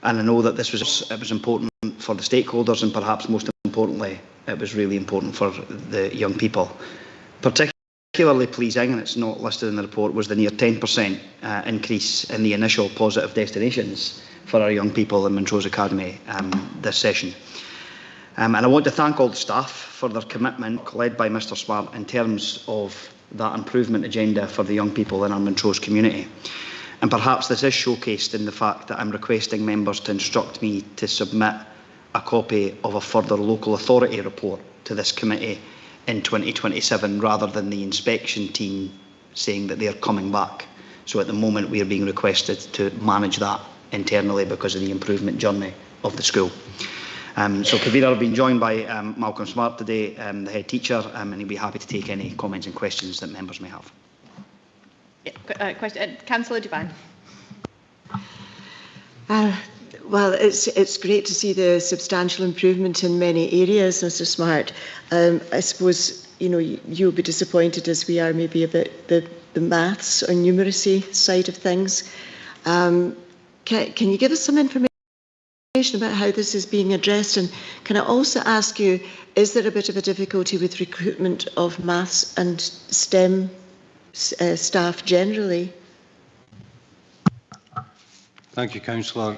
and I know that this was important for the stakeholders, and perhaps most importantly, it was really important for the young people. Particularly pleasing, and it's not listed in the report, was the near 10% increase in the initial positive destinations for our young people in Montrose Academy this session. And I want to thank all the staff for their commitment, led by Mr Smart, in terms of that improvement agenda for the young people in our Montrose community. And perhaps this is showcased in the fact that I'm requesting members to instruct me to submit a copy of a further local authority report to this committee in 2027, rather than the inspection team saying that they're coming back. So at the moment we are being requested to manage that internally because of the improvement journey of the school. So Convener, I've been joined by Malcolm Smart today, the head teacher, and he'll be happy to take any comments and questions that members may have. Yeah, question, Councillor Devine. Well, it's great to see the substantial improvement in many areas, Mr Smart. I suppose, you know, you'll be disappointed as we are maybe about the maths or numeracy side of things. Can you give us some information about how this is being addressed? And can I also ask you, is there a bit of a difficulty with recruitment of maths and STEM staff generally? Thank you, Councillor.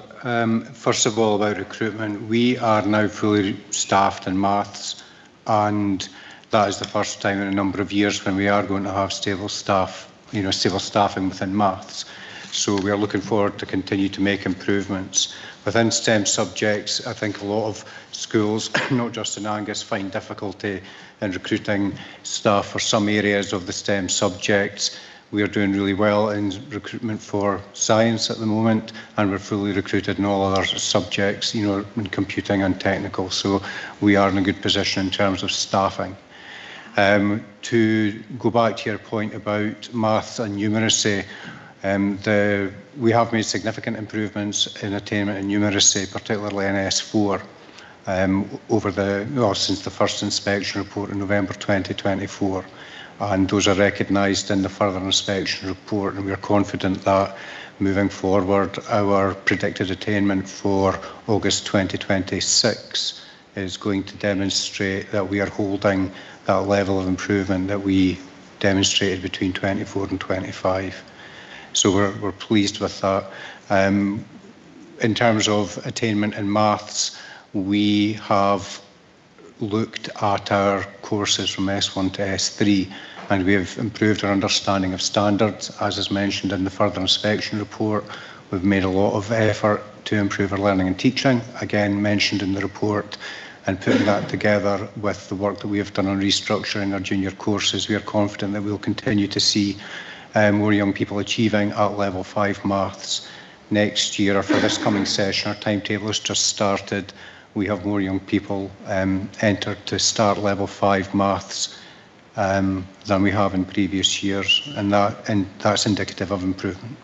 First of all, about recruitment, we are now fully staffed in maths, and that is the first time in a number of years when we are going to have stable staff, you know, stable staffing within maths. So we are looking forward to continue to make improvements. Within STEM subjects, I think a lot of schools, not just in Angus, find difficulty in recruiting staff for some areas of the STEM subjects. We are doing really well in recruitment for science at the moment, and we're fully recruited in all other subjects, you know, in computing and technical. So we are in a good position in terms of staffing. To go back to your point about maths and numeracy, we have made significant improvements in attainment in numeracy, particularly in S4, since the first inspection report in November 2024. And those are recognised in the further inspection report, and we are confident that moving forward, our predicted attainment for August 2026 is going to demonstrate that we are holding that level of improvement that we demonstrated between 24 and 25. So we're pleased with that. In terms of attainment in maths, we have looked at our courses from S1 to S3, and we have improved our understanding of standards, as is mentioned in the further inspection report. We've made a lot of effort to improve our learning and teaching, again mentioned in the report, and putting that together with the work that we have done on restructuring our junior courses, we are confident that we'll continue to see more young people achieving at level 5 maths. Next year, or for this coming session, our timetable has just started. We have more young people entered to start level 5 maths than we have in previous years, and that's indicative of improvement.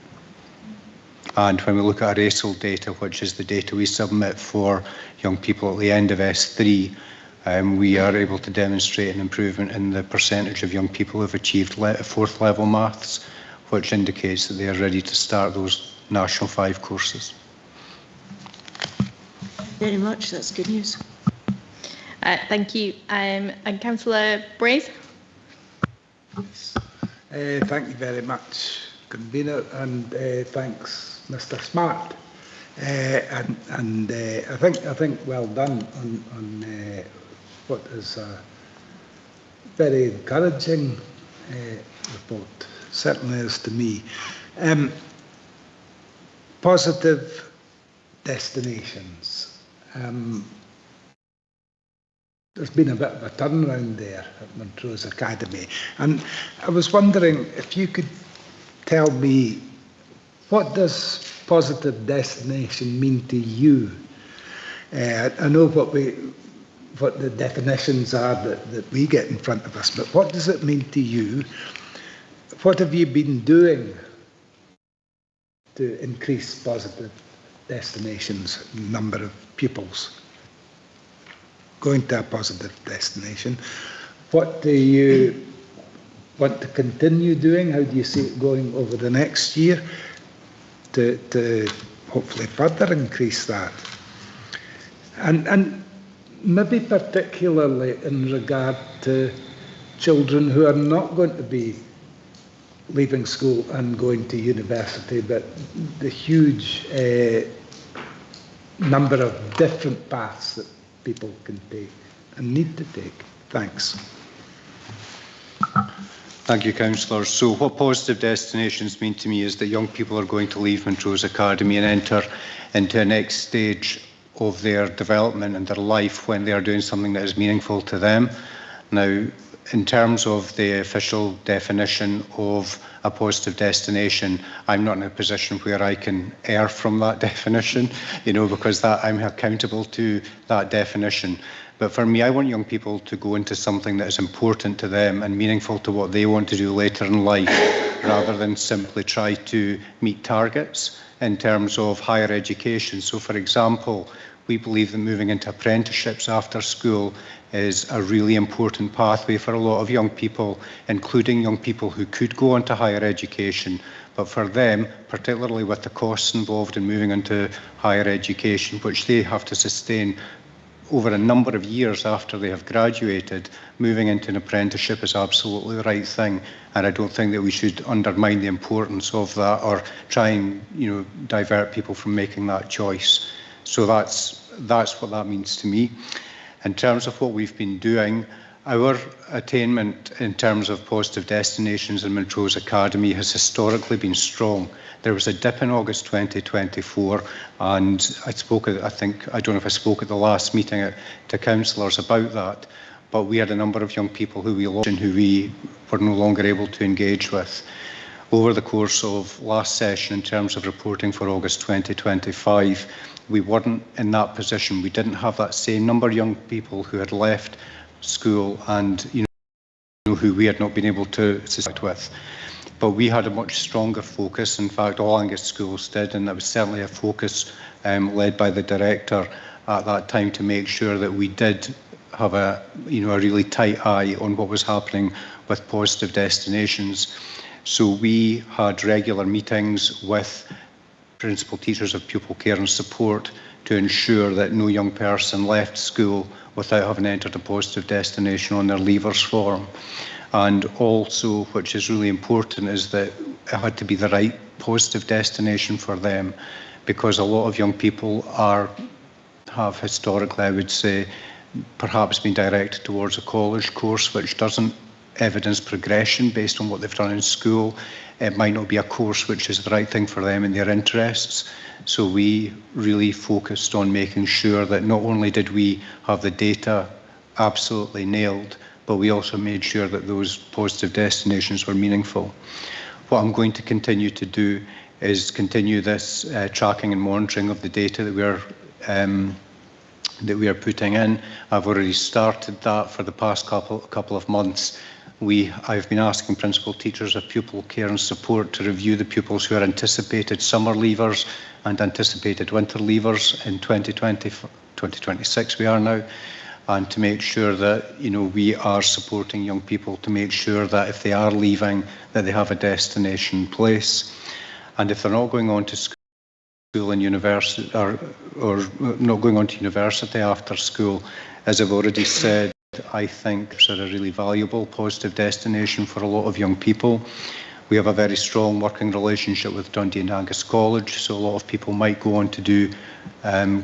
And when we look at our ACEL data, which is the data we submit for young people at the end of S3, we are able to demonstrate an improvement in the percentage of young people who have achieved 4th level maths, which indicates that they are ready to start those National 5 courses. Very much, that's good news. Thank you. And Councillor Brace? Thank you very much, Convener, and thanks, Mr. Smart. I think well done on what is a very encouraging report, certainly is to me. Positive destinations. There's been a bit of a turnaround there at Montrose Academy, and I was wondering if you could tell me, what does positive destination mean to you? I know what the definitions are that we get in front of us, but what does it mean to you? What have you been doing to increase positive destinations, number of pupils going to a positive destination? What do you want to continue doing? How do you see it going over the next year to hopefully further increase that? And maybe particularly in regard to children who are not going to be leaving school and going to university, but the huge number of different paths that people can take and need to take. Thanks. Thank you, Councillor. So what positive destinations mean to me is that young people are going to leave Montrose Academy and enter into a next stage of their development and their life when they are doing something that is meaningful to them. Now, in terms of the official definition of a positive destination, I'm not in a position where I can err from that definition, because I'm accountable to that definition. But for me, I want young people to go into something that is important to them and meaningful to what they want to do later in life, rather than simply try to meet targets in terms of higher education. So, for example, we believe that moving into apprenticeships after school is a really important pathway for a lot of young people, including young people who could go on to higher education. But for them, particularly with the costs involved in moving into higher education, which they have to sustain over a number of years after they have graduated, moving into an apprenticeship is absolutely the right thing. And I don't think that we should undermine the importance of that or try and divert people from making that choice. So that's what that means to me. In terms of what we've been doing, our attainment in terms of positive destinations in Montrose Academy has historically been strong. There was a dip in August 2024, and I don't know if I spoke at the last meeting to councillors about that, but we had a number of young people who we lost and who we were no longer able to engage with. over the course of last session in terms of reporting for August 2025, we weren't in that position. We didn't have that same number of young people who had left school and who we had not been able to assist with. But we had a much stronger focus. In fact, all Angus schools did, and that was certainly a focus led by the director at that time to make sure that we did have a really tight eye on what was happening with positive destinations. So we had regular meetings with principal teachers of pupil care and support to ensure that no young person left school without having entered a positive destination on their leavers form. And also, which is really important, is that it had to be the right positive destination for them, because a lot of young people have historically, I would say, perhaps been directed towards a college course which doesn't evidence progression based on what they've done in school. It might not be a course which is the right thing for them in their interests. So we really focused on making sure that not only did we have the data absolutely nailed, but we also made sure that those positive destinations were meaningful. What I'm going to continue to do is continue this tracking and monitoring of the data that we are putting in. I've already started that for the past couple of months. I've been asking principal teachers of pupil care and support to review the pupils who are anticipated summer leavers and anticipated winter leavers in 2026 we are now, and to make sure that we are supporting young people to make sure that if they are leaving, that they have a destination place. And if they're not going on to school and university or not going on to university after school, as I've already said, I think it's a really valuable, positive destination for a lot of young people. We have a very strong working relationship with Dundee and Angus College, so a lot of people might go on to do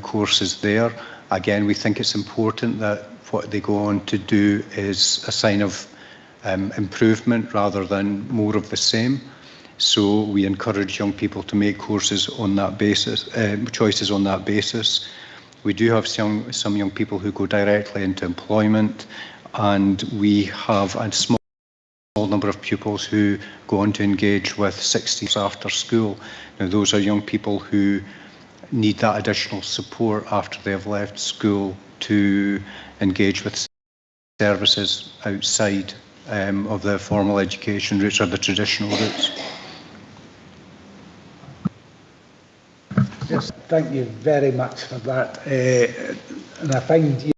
courses there. Again, we think it's important that what they go on to do is a sign of improvement rather than more of the same. So we encourage young people to make courses on that basis, choices on that basis. We do have some young people who go directly into employment, and we have a small number of pupils who go on to engage with 60s after school. Now, those are young people who need that additional support after they have left school to engage with services outside of the formal education routes or the traditional routes. Yes, thank you very much for that. And I find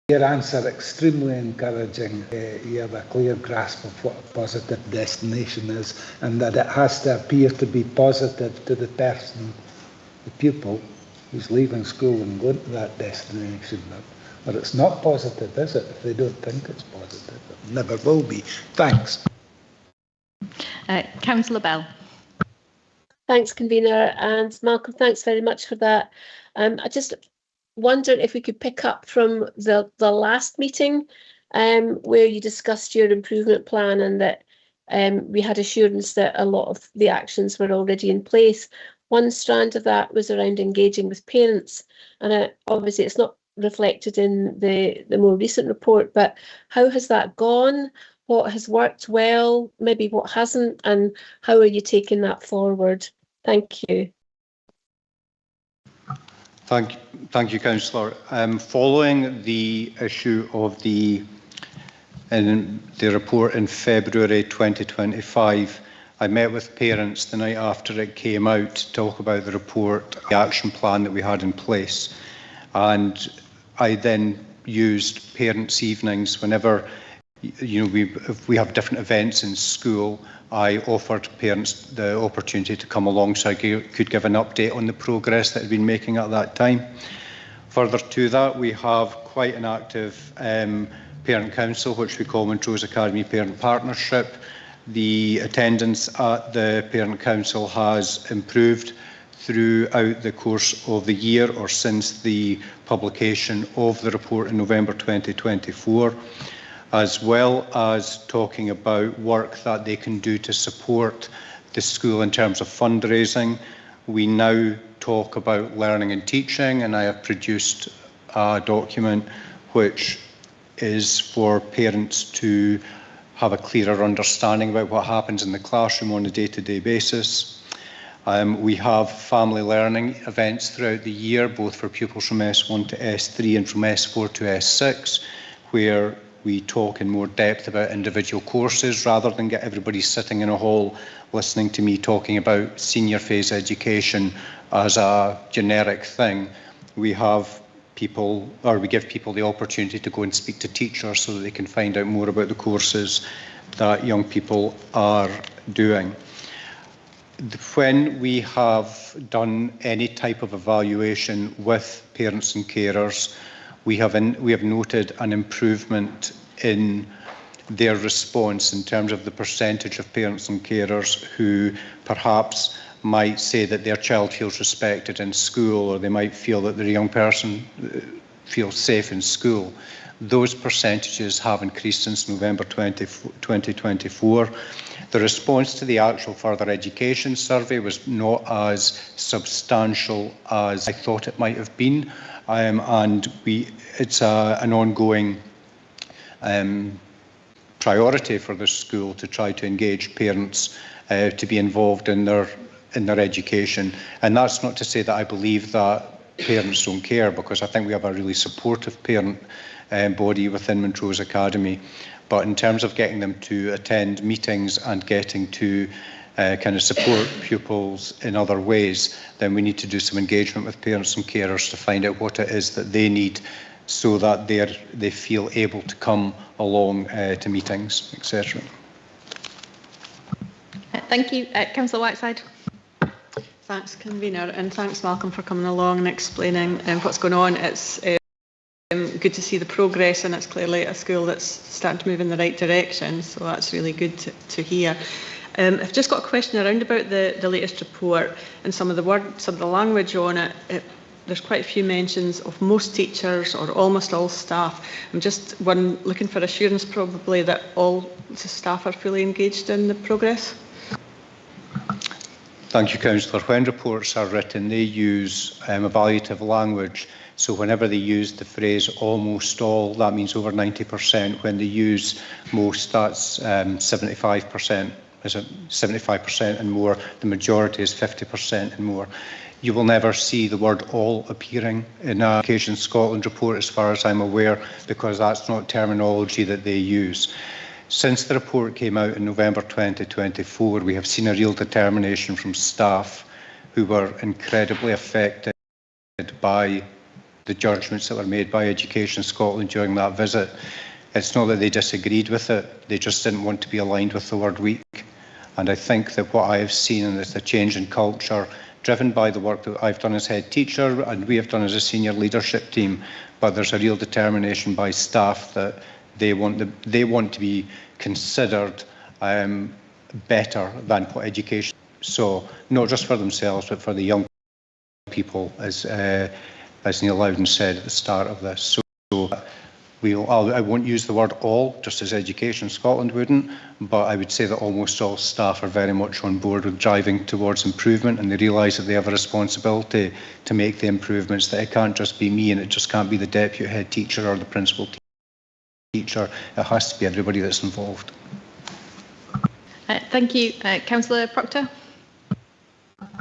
your answer extremely encouraging. You have a clear grasp of what a positive destination is, and that it has to appear to be positive to the person, the pupil, who's leaving school and going to that destination. But it's not positive, is it, if they don't think it's positive? It never will be. Thanks. Councillor Bell. Thanks, Convener, and Malcolm, thanks very much for that. I just wondered if we could pick up from the last meeting where you discussed your improvement plan and that we had assurance that a lot of the actions were already in place. One strand of that was around engaging with parents, and obviously it's not reflected in the more recent report, but how has that gone? What has worked well, maybe what hasn't, and how are you taking that forward? Thank you. Thank you, Councillor. Following the issue of the report in February 2025, I met with parents the night after it came out to talk about the report, the action plan that we had in place. And I then used parents' evenings whenever if we have different events in school. I offered parents the opportunity to come along so I could give an update on the progress that I'd been making at that time. Further to that, we have quite an active parent council, which we call Montrose Academy Parent Partnership. The attendance at the parent council has improved throughout the course of the year or since the publication of the report in November 2024. As well as talking about work that they can do to support the school in terms of fundraising. We now talk about learning and teaching, and I have produced a document which is for parents to have a clearer understanding about what happens in the classroom on a day-to-day basis. We have family learning events throughout the year, both for pupils from S1 to S3 and from S4 to S6, where we talk in more depth about individual courses rather than get everybody sitting in a hall listening to me talking about senior phase education as a generic thing. We have people, or we give people the opportunity to go and speak to teachers so that they can find out more about the courses that young people are doing. When we have done any type of evaluation with parents and carers, we have noted an improvement in their response in terms of the percentage of parents and carers who perhaps might say that their child feels respected in school, or they might feel that their young person feels safe in school. Those percentages have increased since November 2024. The response to the actual further education survey was not as substantial as I thought it might have been, and it's an ongoing priority for the school to try to engage parents to be involved in their education. And that's not to say that I believe that parents don't care, because I think we have a really supportive parent body within Montrose Academy. But in terms of getting them to attend meetings and getting to kind of support pupils in other ways, then we need to do some engagement with parents and carers to find out what it is that they need, so that they feel able to come along to meetings, etc. Thank you. Councillor Whiteside. Thanks, Convener, and thanks, Malcolm, for coming along and explaining what's going on. It's good to see the progress, and it's clearly a school that's starting to move in the right direction, so that's really good to hear. I've just got a question around about the latest report and some of the language on it. There's quite a few mentions of most teachers or almost all staff. I'm just looking for assurance probably that all the staff are fully engaged in the progress. Thank you, Councillor. When reports are written, they use evaluative language. So whenever they use the phrase almost all, that means over 90%. When they use most, that's 75%. Is it 75% and more? The majority is 50% and more. You will never see the word all appearing in an Education Scotland report, as far as I'm aware, because that's not terminology that they use. Since the report came out in November 2024, we have seen a real determination from staff who were incredibly affected by the judgments that were made by Education Scotland during that visit. It's not that they disagreed with it, they just didn't want to be aligned with the word weak. And I think that what I have seen is a change in culture driven by the work that I've done as head teacher and we have done as a senior leadership team, but there's a real determination by staff that they want to be considered better than what education. So not just for themselves, but for the young people, as Neil Loudon said at the start of this. So I won't use the word all, just as Education Scotland wouldn't, but I would say that almost all staff are very much on board with driving towards improvement, and they realise that they have a responsibility to make the improvements, that it can't just be me and it just can't be the deputy head teacher or the principal teacher. It has to be everybody that's involved. Thank you. Councillor Proctor.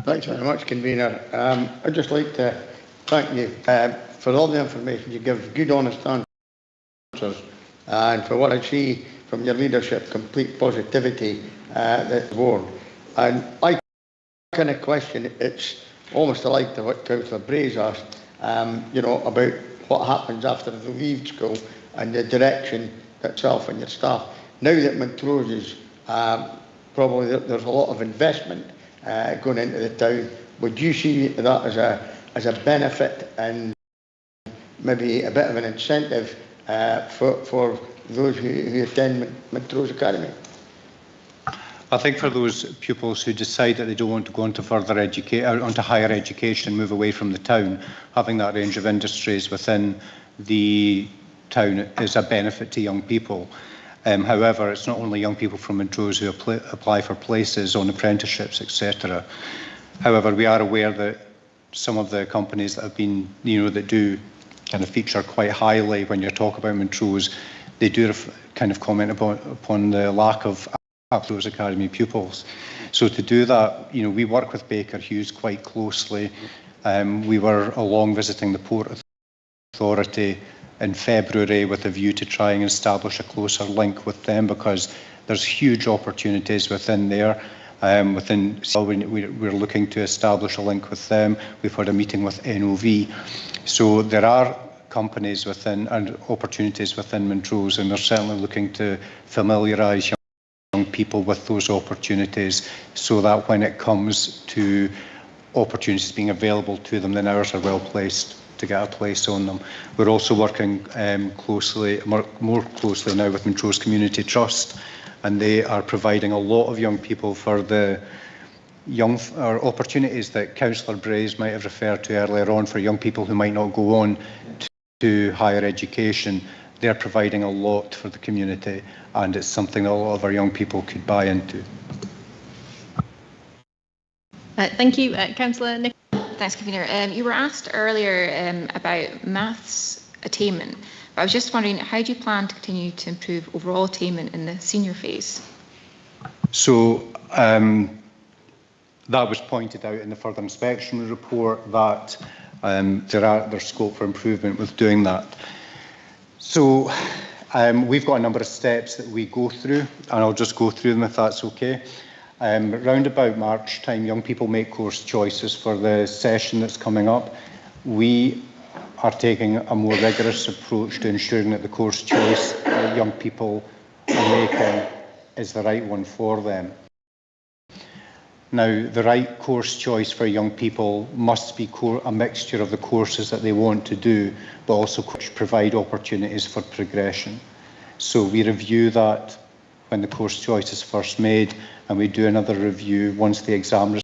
Thanks very much, Convener. I'd just like to thank you for all the information you give, good, honest answers, and for what I see from your leadership, complete positivity that's born. And I kind of question, it's almost alike to what Councillor Bray's asked, about what happens after they leave school and the direction itself and your staff. Now that Montrose is probably there's a lot of investment going into the town, would you see that as a benefit and maybe a bit of an incentive for those who attend Montrose Academy? I think for those pupils who decide that they don't want to go into onto higher education, move away from the town, having that range of industries within the town is a benefit to young people. However, it's not only young people from Montrose who apply for places on apprenticeships, etc. However, we are aware that some of the companies that have been, that do kind of feature quite highly when you talk about Montrose, they do kind of comment upon the lack of those academy pupils. So to do that, we work with Baker Hughes quite closely. We were along visiting the Port Authority in February with a view to trying and establish a closer link with them, because there's huge opportunities within there. We're looking to establish a link with them. We've had a meeting with NOV. So there are companies within and opportunities within Montrose, and they're certainly looking to familiarise young people with those opportunities, so that when it comes to opportunities being available to them, then ours are well placed to get a place on them. We're also working more closely now with Montrose Community Trust, and they are providing a lot of young people for the opportunities that Councillor Brays might have referred to earlier on, for young people who might not go on to higher education. They're providing a lot for the community, and it's something that a lot of our young people could buy into. Thank you, Councillor Nick. Thanks, Convener. You were asked earlier about maths attainment, but I was just wondering, how do you plan to continue to improve overall attainment in the senior phase? So that was pointed out in the further inspection report that there's scope for improvement with doing that. So we've got a number of steps that we go through, and I'll just go through them if that's okay. Round about March time, young people make course choices for the session that's coming up. We are taking a more rigorous approach to ensuring that the course choice that young people are making is the right one for them. Now, the right course choice for young people must be a mixture of the courses that they want to do, but also provide opportunities for progression. So we review that when the course choice is first made, and we do another review once the exam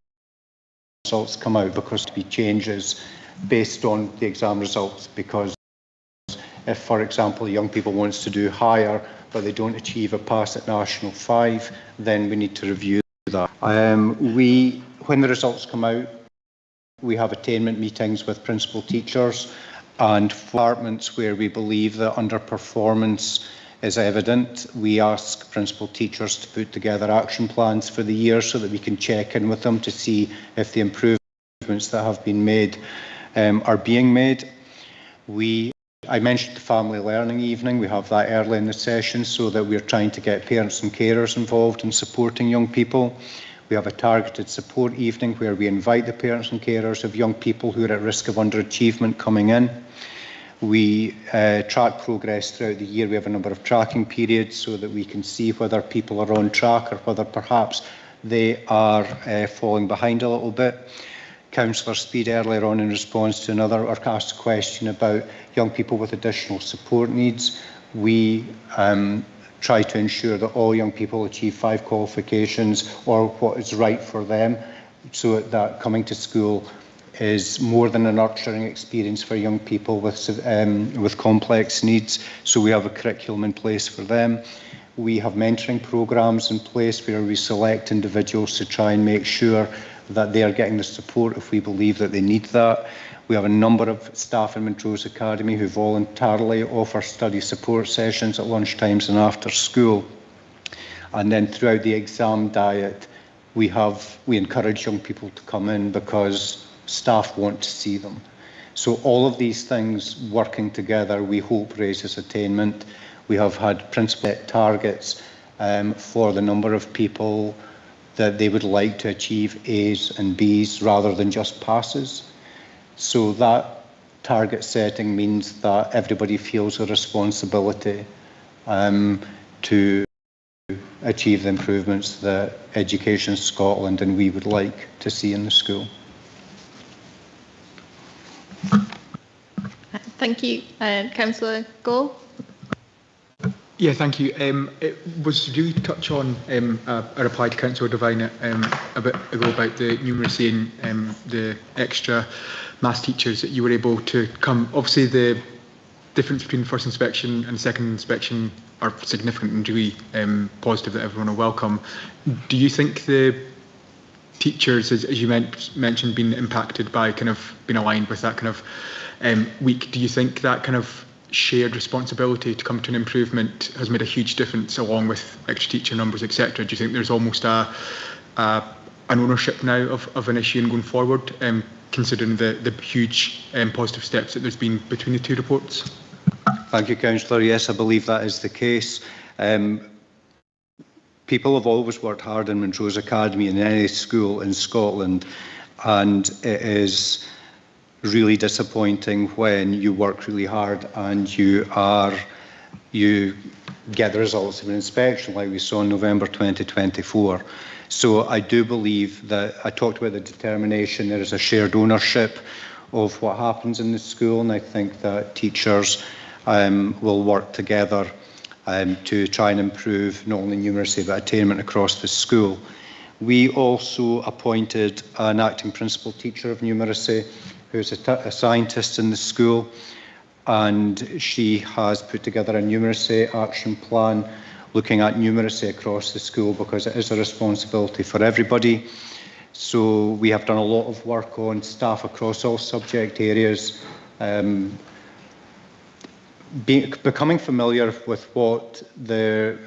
results come out, because to be changes based on the exam results. Because if, for example, young people wants to do higher, but they don't achieve a pass at National 5, then we need to review that. When the results come out, we have attainment meetings with principal teachers and departments where we believe that underperformance is evident. We ask principal teachers to put together action plans for the year so that we can check in with them to see if the improvements that have been made are being made. I mentioned the family learning evening. We have that early in the session so that we're trying to get parents and carers involved in supporting young people. We have a targeted support evening where we invite the parents and carers of young people who are at risk of underachievement coming in. We track progress throughout the year. We have a number of tracking periods so that we can see whether people are on track or whether perhaps they are falling behind a little bit. Councillor Speed earlier on, in response to another asked question about young people with additional support needs, we try to ensure that all young people achieve 5 qualifications or what is right for them, so that coming to school is more than a nurturing experience for young people with complex needs. So we have a curriculum in place for them. We have mentoring programs in place where we select individuals to try and make sure that they are getting the support if we believe that they need that. We have a number of staff in Montrose Academy who voluntarily offer study support sessions at lunchtimes and after school. And then throughout the exam diet, we encourage young people to come in because staff want to see them. So all of these things working together, we hope raises attainment. We have had principal set targets for the number of people that they would like to achieve A's and B's rather than just passes. So that target setting means that everybody feels a responsibility to achieve the improvements that Education Scotland and we would like to see in the school. Thank you. Councillor Goll. Yeah, thank you. It was really touch on a reply to Councillor Devine a bit ago about the numeracy and the extra maths teachers that you were able to come. Obviously, the difference between first inspection and second inspection are significant and really positive that everyone will welcome. Do you think the teachers, as you mentioned, being impacted by kind of being aligned with that kind of week, do you think that kind of shared responsibility to come to an improvement has made a huge difference, along with extra teacher numbers, etc.? Do you think there's almost an ownership now of an issue and going forward, considering the huge positive steps that there's been between the two reports? Thank you, Councillor. Yes, I believe that is the case. People have always worked hard in Montrose Academy in any school in Scotland, and it is really disappointing when you work really hard and you get the results of an inspection like we saw in November 2024. So I do believe that I talked about the determination. There is a shared ownership of what happens in the school, and I think that teachers will work together to try and improve not only numeracy but attainment across the school. We also appointed an acting principal teacher of numeracy who's a scientist in the school, and she has put together a numeracy action plan looking at numeracy across the school, because it is a responsibility for everybody. So we have done a lot of work on staff across all subject areas, becoming familiar with what their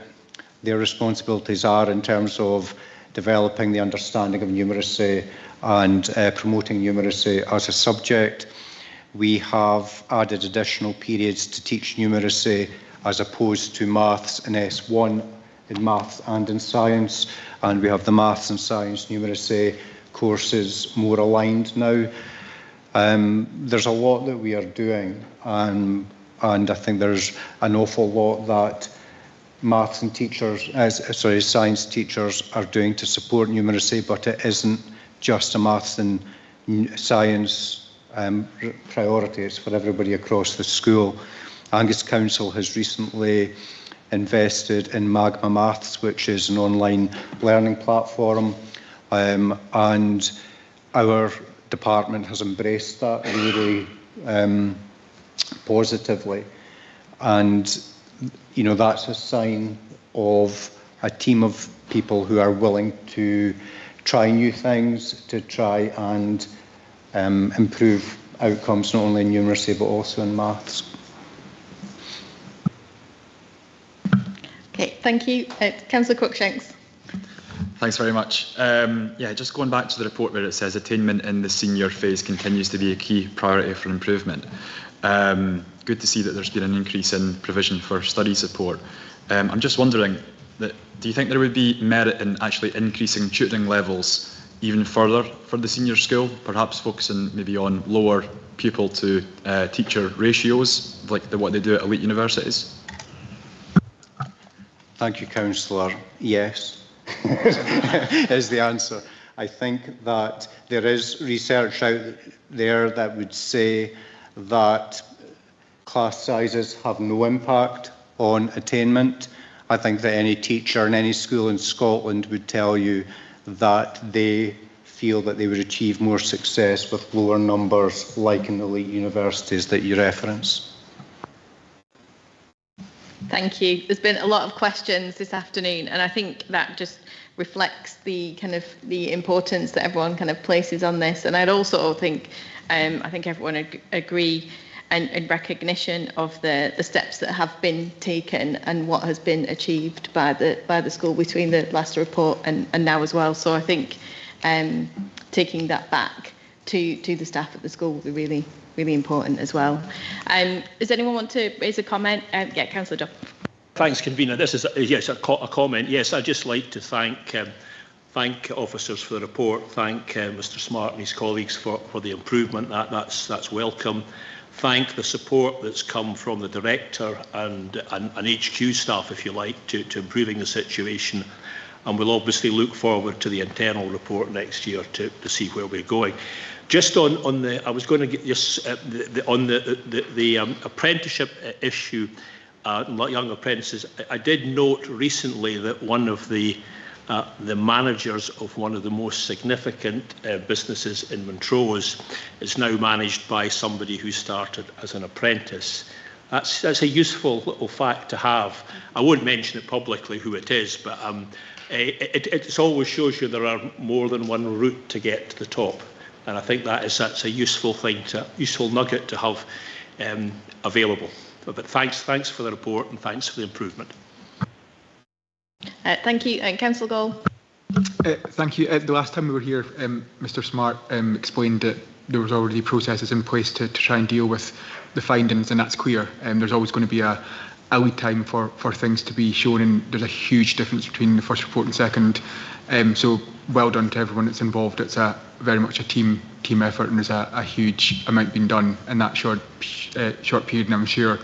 responsibilities are in terms of developing the understanding of numeracy and promoting numeracy as a subject. We have added additional periods to teach numeracy as opposed to maths in S1 in maths and in science, and we have the maths and science numeracy courses more aligned now. There's a lot that we are doing, and I think there's an awful lot that maths and teachers, science teachers are doing to support numeracy, but it isn't just a maths and science priority. It's for everybody across the school. Angus Council has recently invested in Magma Maths, which is an online learning platform, and our department has embraced that really positively. And you know, that's a sign of a team of people who are willing to try new things, to try and improve outcomes not only in numeracy but also in maths. Okay, thank you. Councillor Cruikshanks. Thanks very much. Yeah, just going back to the report where it says attainment in the senior phase continues to be a key priority for improvement. Good to see that there's been an increase in provision for study support. I'm just wondering, do you think there would be merit in actually increasing tutoring levels even further for the senior school, perhaps focusing maybe on lower pupil to teacher ratios, like what they do at elite universities? Thank you, Councillor. Yes, is the answer. I think that there is research out there that would say that class sizes have no impact on attainment. I think that any teacher in any school in Scotland would tell you that they feel that they would achieve more success with lower numbers, like in elite universities that you reference. Thank you. There's been a lot of questions this afternoon, and I think that just reflects the the importance that everyone kind of places on this. And I'd also think, I think everyone agree and in recognition of the steps that have been taken and what has been achieved by the school between the last report and now as well. So I think taking that back to the staff at the school will be really important as well. Does anyone want to raise a comment? Yeah, Councillor Duff. Thanks, convener. This is yes a comment. Yes, I'd just like to thank officers for the report. Thank Mr. Smart and his colleagues for the improvement. That's welcome. Thank the support that's come from the director and HQ staff, if you like, to improving the situation. And we'll obviously look forward to the internal report next year to see where we're going. Just on the, I was going to get this on the apprenticeship issue, young apprentices. I did note recently that one of the managers of one of the most significant businesses in Montrose is now managed by somebody who started as an apprentice. That's a useful little fact to have. I won't mention it publicly who it is, but it always shows you there are more than one route to get to the top. And I think that's a useful thing, useful nugget to have available. But thanks for the report and thanks for the improvement. Thank you. Councillor Gall. Thank you. The last time we were here, Mr Smart explained that there was already processes in place to try and deal with the findings, and that's clear. There's always going to be a lead time for things to be shown, and there's a huge difference between the first report and second. So well done to everyone that's involved. It's very much a team effort, and there's a huge amount being done in that short period, and I'm sure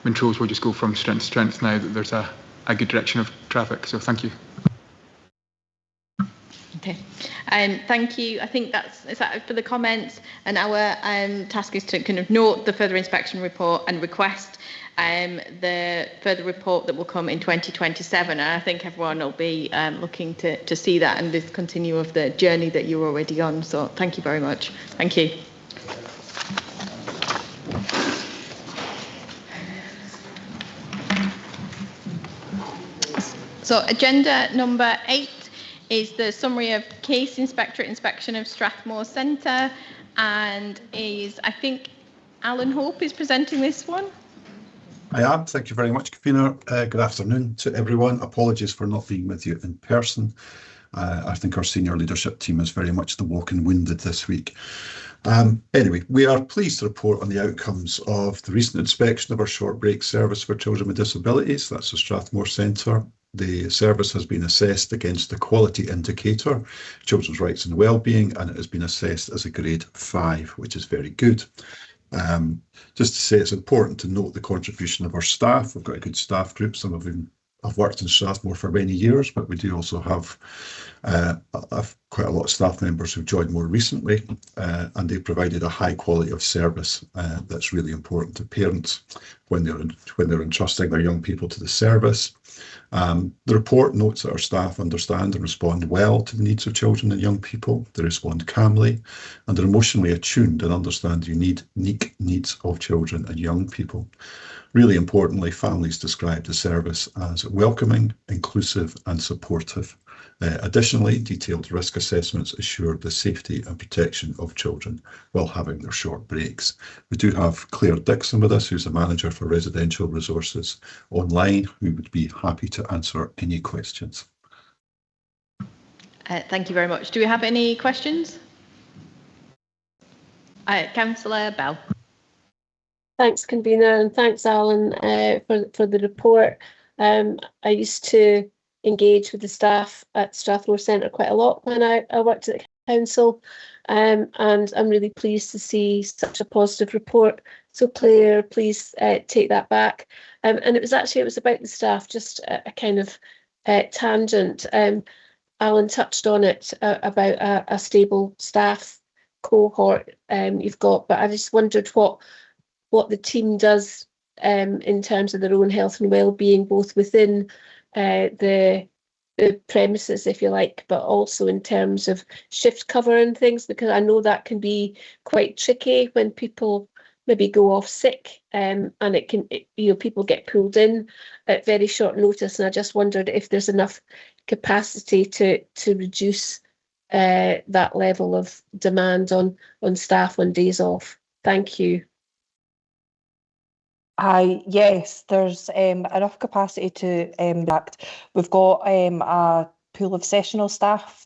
Montrose will just go from strength to strength now that there's a good direction of traffic. So thank you. Okay, thank you. I think that's for the comments, and our task is to kind of note the further inspection report and request the further report that will come in 2027. And I think everyone will be looking to see that and this continue of the journey that you're already on. So thank you very much. Thank you. So agenda number 8 is the summary of case inspectorate inspection of Strathmore Centre, and I think Alan Hope is presenting this one. I am. Thank you very much, Convener. Good afternoon to everyone. Apologies for not being with you in person. I think our senior leadership team is very much the walking wounded this week. Anyway, we are pleased to report on the outcomes of the recent inspection of our short break service for children with disabilities. That's the Strathmore Centre. The service has been assessed against the quality indicator, children's rights and wellbeing, and it has been assessed as a grade 5, which is very good. Just to say, it's important to note the contribution of our staff. We've got a good staff group. Some of them have worked in Strathmore for many years, but we do also have quite a lot of staff members who've joined more recently, and they provided a high quality of service that's really important to parents when they're entrusting their young people to the service. The report notes that our staff understand and respond well to the needs of children and young people. They respond calmly and are emotionally attuned and understand the unique needs of children and young people. Really importantly, families describe the service as welcoming, inclusive and supportive. Additionally, detailed risk assessments assure the safety and protection of children while having their short breaks. We do have Claire Dixon with us, who's the Manager for Residential Resources online, who would be happy to answer any questions. Thank you very much. Do we have any questions? Councillor Bell. Thanks, Convener, and thanks, Alan, for the report. I used to engage with the staff at Strathmore Centre quite a lot when I worked at the council, and I'm really pleased to see such a positive report. So Claire, please take that back. And it was about the staff, just a kind of tangent. Alan touched on it about a stable staff cohort you've got, but I just wondered what the team does in terms of their own health and well-being, both within the premises, if you like, but also in terms of shift cover and things, because I know that can be quite tricky when people maybe go off sick, and people get pulled in at very short notice. And I just wondered if there's enough capacity to reduce that level of demand on staff on days off. Thank you. Yes, there's enough capacity to act. We've got a pool of sessional staff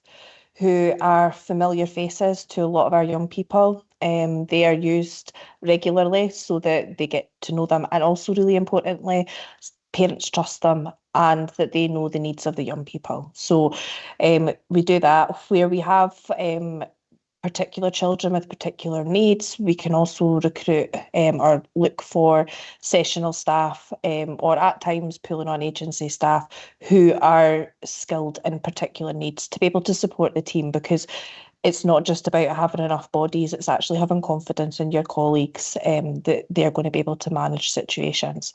who are familiar faces to a lot of our young people. They are used regularly so that they get to know them, and also really importantly, parents trust them and that they know the needs of the young people. So we do that. Where we have particular children with particular needs, we can also recruit or look for sessional staff, or at times pulling on agency staff who are skilled in particular needs to be able to support the team, because it's not just about having enough bodies, it's actually having confidence in your colleagues that they're going to be able to manage situations.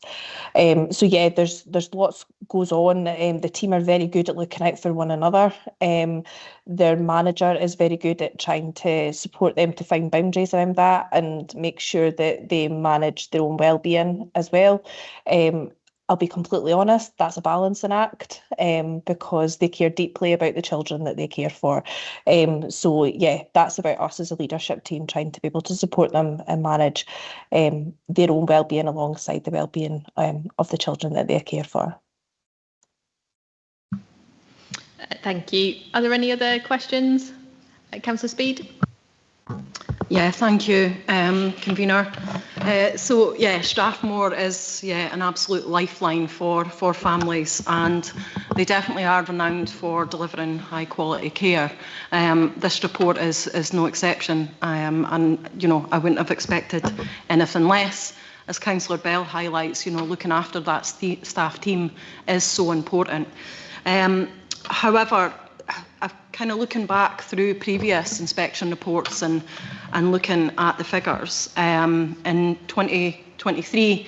So yeah, there's lots goes on. The team are very good at looking out for one another. Their manager is very good at trying to support them to find boundaries around that and make sure that they manage their own well-being as well. I'll be completely honest, that's a balancing act, because they care deeply about the children that they care for. So yeah, that's about us as a leadership team trying to be able to support them and manage their own well-being alongside the well-being of the children that they care for. Thank you. Are there any other questions? Councillor Speed? Yeah, thank you, convener. So yeah, Strathmore is an absolute lifeline for families, and they definitely are renowned for delivering high quality care. This report is no exception, and I wouldn't have expected anything less. As Councillor Bell highlights, looking after that staff team is so important. However, I've kind of looking back through previous inspection reports and looking at the figures. In 2023,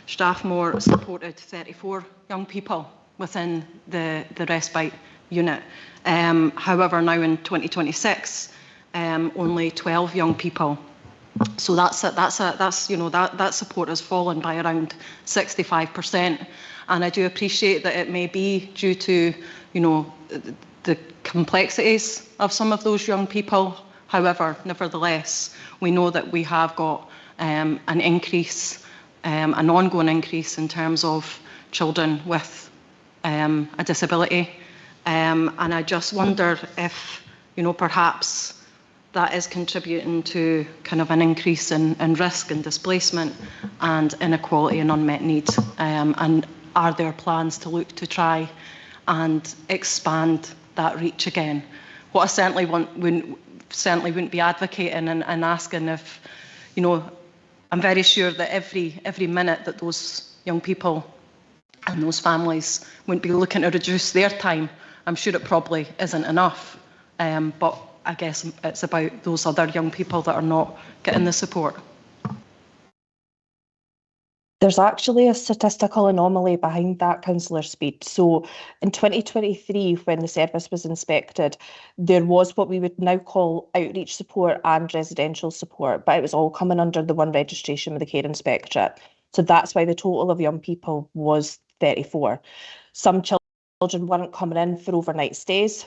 Strathmore supported 34 young people within the respite unit. However, now in 2026, only 12 young people. So that support has fallen by around 65%. And I do appreciate that it may be due to, the complexities of some of those young people. However, nevertheless, we know that we have got an increase, an ongoing increase in terms of children with a disability. And I just wonder if, perhaps that is contributing to kind of an increase in risk and displacement and inequality and unmet needs. And are there plans to look to try and expand that reach again? What I certainly wouldn't be advocating and asking if, I'm very sure that every minute that those young people and those families wouldn't be looking to reduce their time, I'm sure it probably isn't enough. But I guess it's about those other young people that are not getting the support. There's actually a statistical anomaly behind that, Councillor Speed. So in 2023, when the service was inspected, there was what we would now call outreach support and residential support, but it was all coming under the one registration with the Care Inspectorate. So that's why the total of young people was 34. Some children weren't coming in for overnight stays,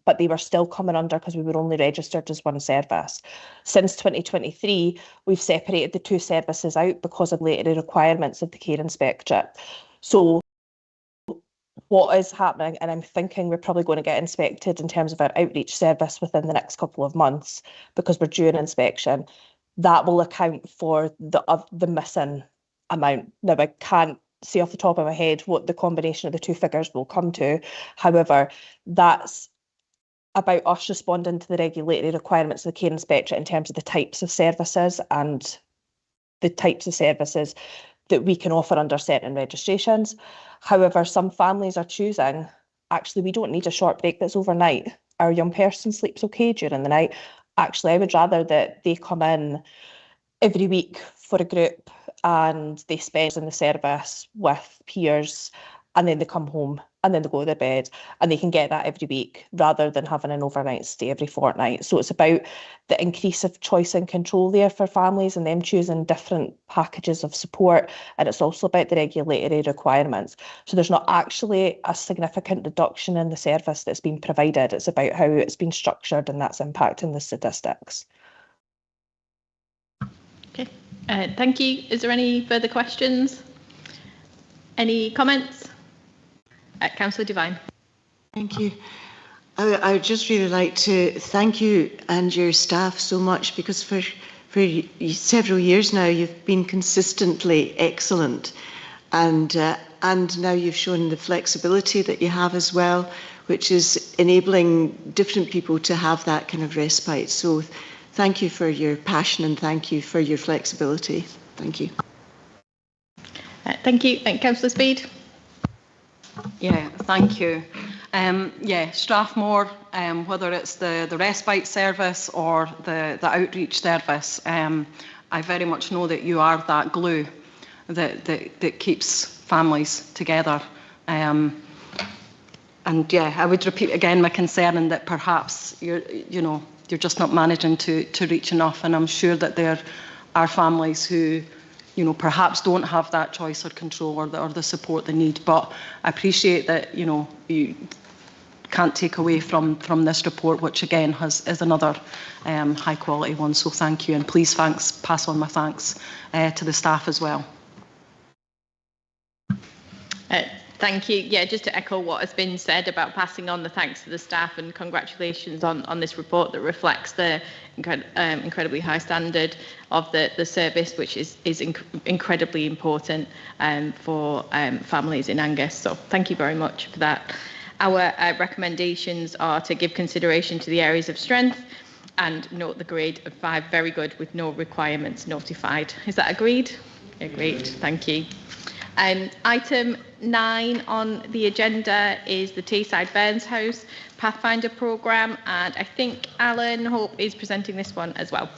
but they were still coming under because we were only registered as one service. Since 2023, we've separated the two services out because of regulatory requirements of the Care Inspectorate. So what is happening, and I'm thinking we're probably going to get inspected in terms of our outreach service within the next couple of months because we're due an inspection, that will account for the missing amount. Now, I can't say off the top of my head what the combination of the two figures will come to. However, that's about us responding to the regulatory requirements of the Care Inspectorate in terms of the types of services and the types of services that we can offer under certain registrations. However, some families are choosing, actually, we don't need a short break that's overnight. Our young person sleeps okay during the night. Actually, I would rather that they come in every week for a group and they spend in the service with peers, and then they come home and then they go to their bed, and they can get that every week rather than having an overnight stay every fortnight. So it's about the increase of choice and control there for families and them choosing different packages of support, and it's also about the regulatory requirements. So there's not actually a significant reduction in the service that's been provided. It's about how it's been structured, and that's impacting the statistics. Okay, thank you. Is there any further questions? Any comments? Councillor Devine. Thank you. I would just really like to thank you and your staff so much, because for several years now you've been consistently excellent, and now you've shown the flexibility that you have as well, which is enabling different people to have that kind of respite. So thank you for your passion and thank you for your flexibility. Thank you. Thank you. And Councillor Speed. Yeah, thank you. Yeah, Strathmore, whether it's the respite service or the outreach service, I very much know that you are that glue that keeps families together. And yeah, I would repeat again my concern in that perhaps you're just not managing to reach enough, and I'm sure that there are families who you know, perhaps don't have that choice or control or the support they need. But I appreciate that, you know, you can't take away from this report, which again is another high quality one. So thank you, and please pass on my thanks to the staff as well. Thank you. Yeah, just to echo what has been said about passing on the thanks to the staff, and congratulations on this report that reflects the incredibly high standard of the service, which is incredibly important for families in Angus. So thank you very much for that. Our recommendations are to give consideration to the areas of strength and note the grade of 5, very good, with no requirements notified. Is that agreed? Agreed. Thank you. Item 9 on the agenda is the Tayside Burns House Pathfinder programme, and I think Alan Hope is presenting this one as well.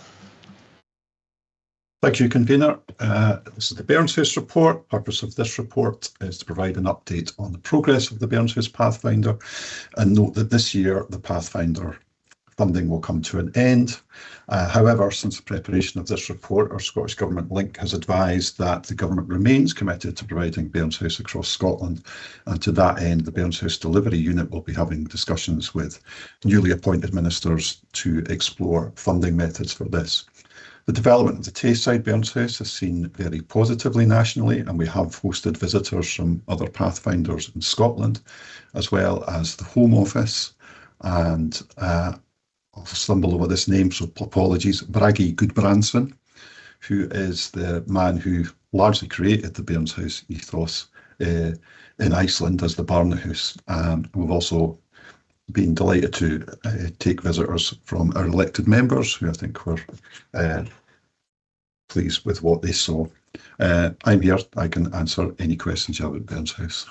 Thank you, Convener. This is the Burns House report. Purpose of this report is to provide an update on the progress of the Burns House Pathfinder, and note that this year the Pathfinder funding will come to an end. However, since the preparation of this report, our Scottish Government link has advised that the Government remains committed to providing Burns House across Scotland, and to that end the Burns House Delivery Unit will be having discussions with newly appointed ministers to explore funding methods for this. The development of the Tayside Burns House is seen very positively nationally, and we have hosted visitors from other Pathfinders in Scotland, as well as the Home Office, and I'll stumble over this name, so apologies, Bragi Gudbrandsson, who is the man who largely created the Burns House ethos in Iceland as the Barnahouse. We've also been delighted to take visitors from our elected members, who I think were pleased with what they saw. I'm here, I can answer any questions you have about Burns House.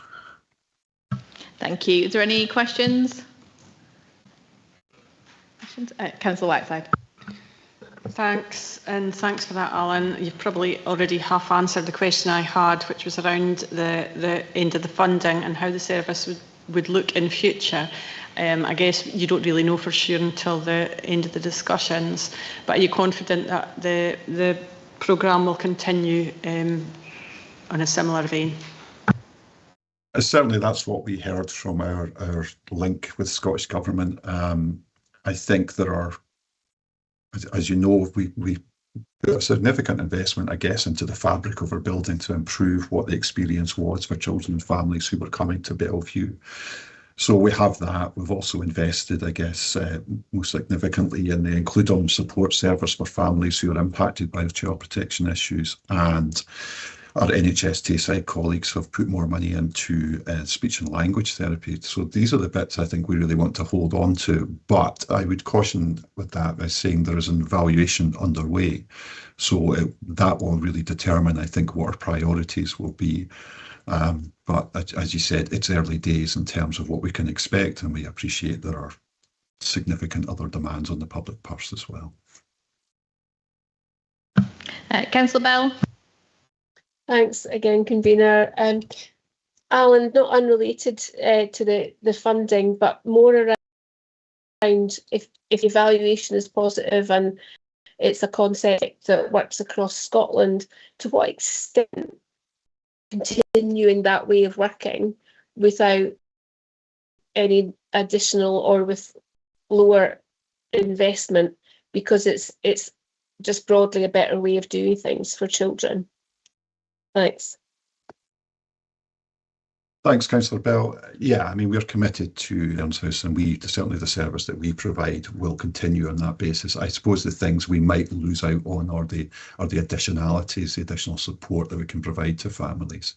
Thank you. Is there any questions? Councillor Whiteside. Thanks, and thanks for that, Alan. You've probably already half answered the question I had, which was around the end of the funding and how the service would look in future. I guess you don't really know for sure until the end of the discussions, but are you confident that the programme will continue on a similar vein? Certainly that's what we heard from our link with Scottish Government. I think there are, as you know, we put a significant investment, I guess, into the fabric of our building to improve what the experience was for children and families who were coming to Bellevue. So we have that. We've also invested, I guess, most significantly in the Includum support service for families who are impacted by child protection issues, and our NHS Tayside colleagues have put more money into speech and language therapy. So these are the bits I think we really want to hold on to. But I would caution with that by saying there is an evaluation underway. So that will really determine, I think, what our priorities will be. But as you said, it's early days in terms of what we can expect, and we appreciate there are significant other demands on the public purse as well. Councillor Bell. Thanks again, Convener. Alan, not unrelated to the funding, but more around if evaluation is positive and it's a concept that works across Scotland, to what extent continuing that way of working without any additional or with lower investment, because it's just broadly a better way of doing things for children. Thanks. Thanks, Councillor Bell. Yeah, I mean, we're committed to Burns House, and certainly the service that we provide will continue on that basis. I suppose the things we might lose out on are the additionalities, the additional support that we can provide to families,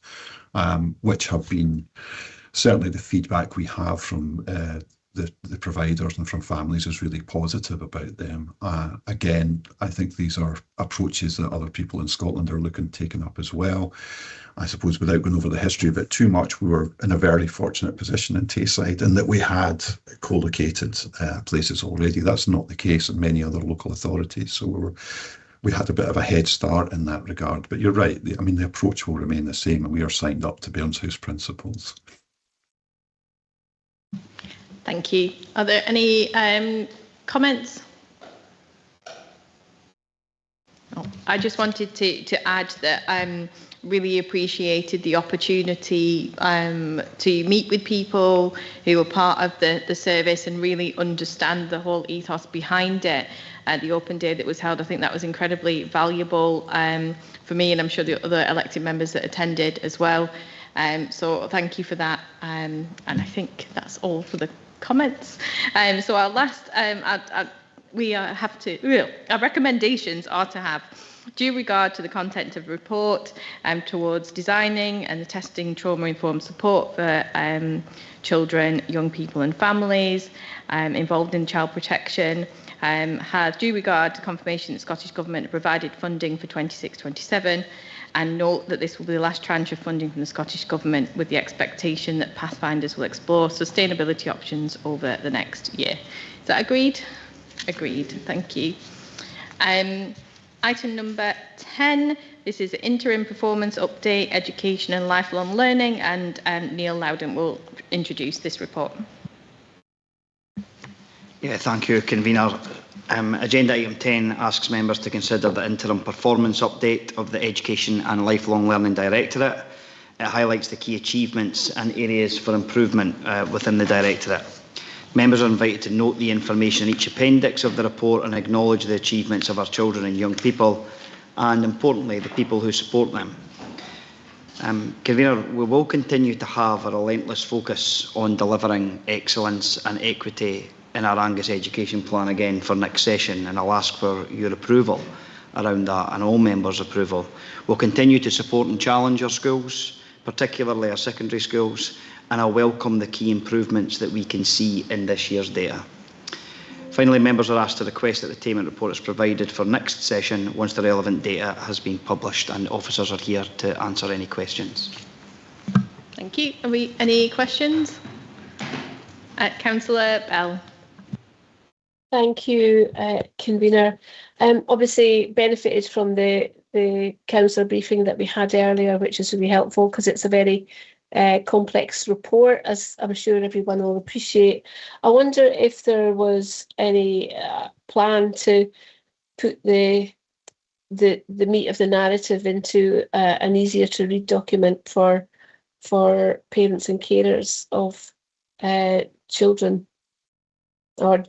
which have been certainly the feedback we have from the providers and from families is really positive about them. Again, I think these are approaches that other people in Scotland are taking up as well. I suppose without going over the history of it too much, we were in a very fortunate position in Tayside in that we had co-located places already. That's not the case in many other local authorities. So we had a bit of a head start in that regard. But you're right. I mean, the approach will remain the same, and we are signed up to Burns House principles. Thank you. Are there any comments? Oh. I just wanted to add that really appreciated the opportunity to meet with people who were part of the service and really understand the whole ethos behind it. The open day that was held, I think that was incredibly valuable for me, and I'm sure the other elected members that attended as well. So thank you for that. And I think that's all for the comments. So our last, our recommendations are to have due regard to the content of the report towards designing and testing trauma-informed support for children, young people and families involved in child protection. Have due regard to confirmation that the Scottish Government provided funding for 26-27, and note that this will be the last tranche of funding from the Scottish Government, with the expectation that Pathfinders will explore sustainability options over the next year. Is that agreed? Agreed. Thank you. Item number 10, this is the interim performance update, education and lifelong learning, and Neil Loudon will introduce this report. Yeah, thank you, Convener. Agenda item 10 asks members to consider the interim performance update of the Education and Lifelong Learning Directorate. It highlights the key achievements and areas for improvement within the Directorate. Members are invited to note the information in each appendix of the report and acknowledge the achievements of our children and young people, and importantly, the people who support them. Convener, we will continue to have a relentless focus on delivering excellence and equity in our Angus Education Plan again for next session, and I'll ask for your approval around that and all members' approval. We'll continue to support and challenge our schools, particularly our secondary schools, and I welcome the key improvements that we can see in this year's data. Finally, members are asked to request that the attainment report is provided for next session once the relevant data has been published, and officers are here to answer any questions. Thank you. Any questions? Councillor Bell. Thank you, Convener. Obviously benefited from the councillor briefing that we had earlier, which is really helpful because it's a very complex report, as I'm sure everyone will appreciate. I wonder if there was any plan to put the meat of the narrative into an easier to read document for parents and carers of children or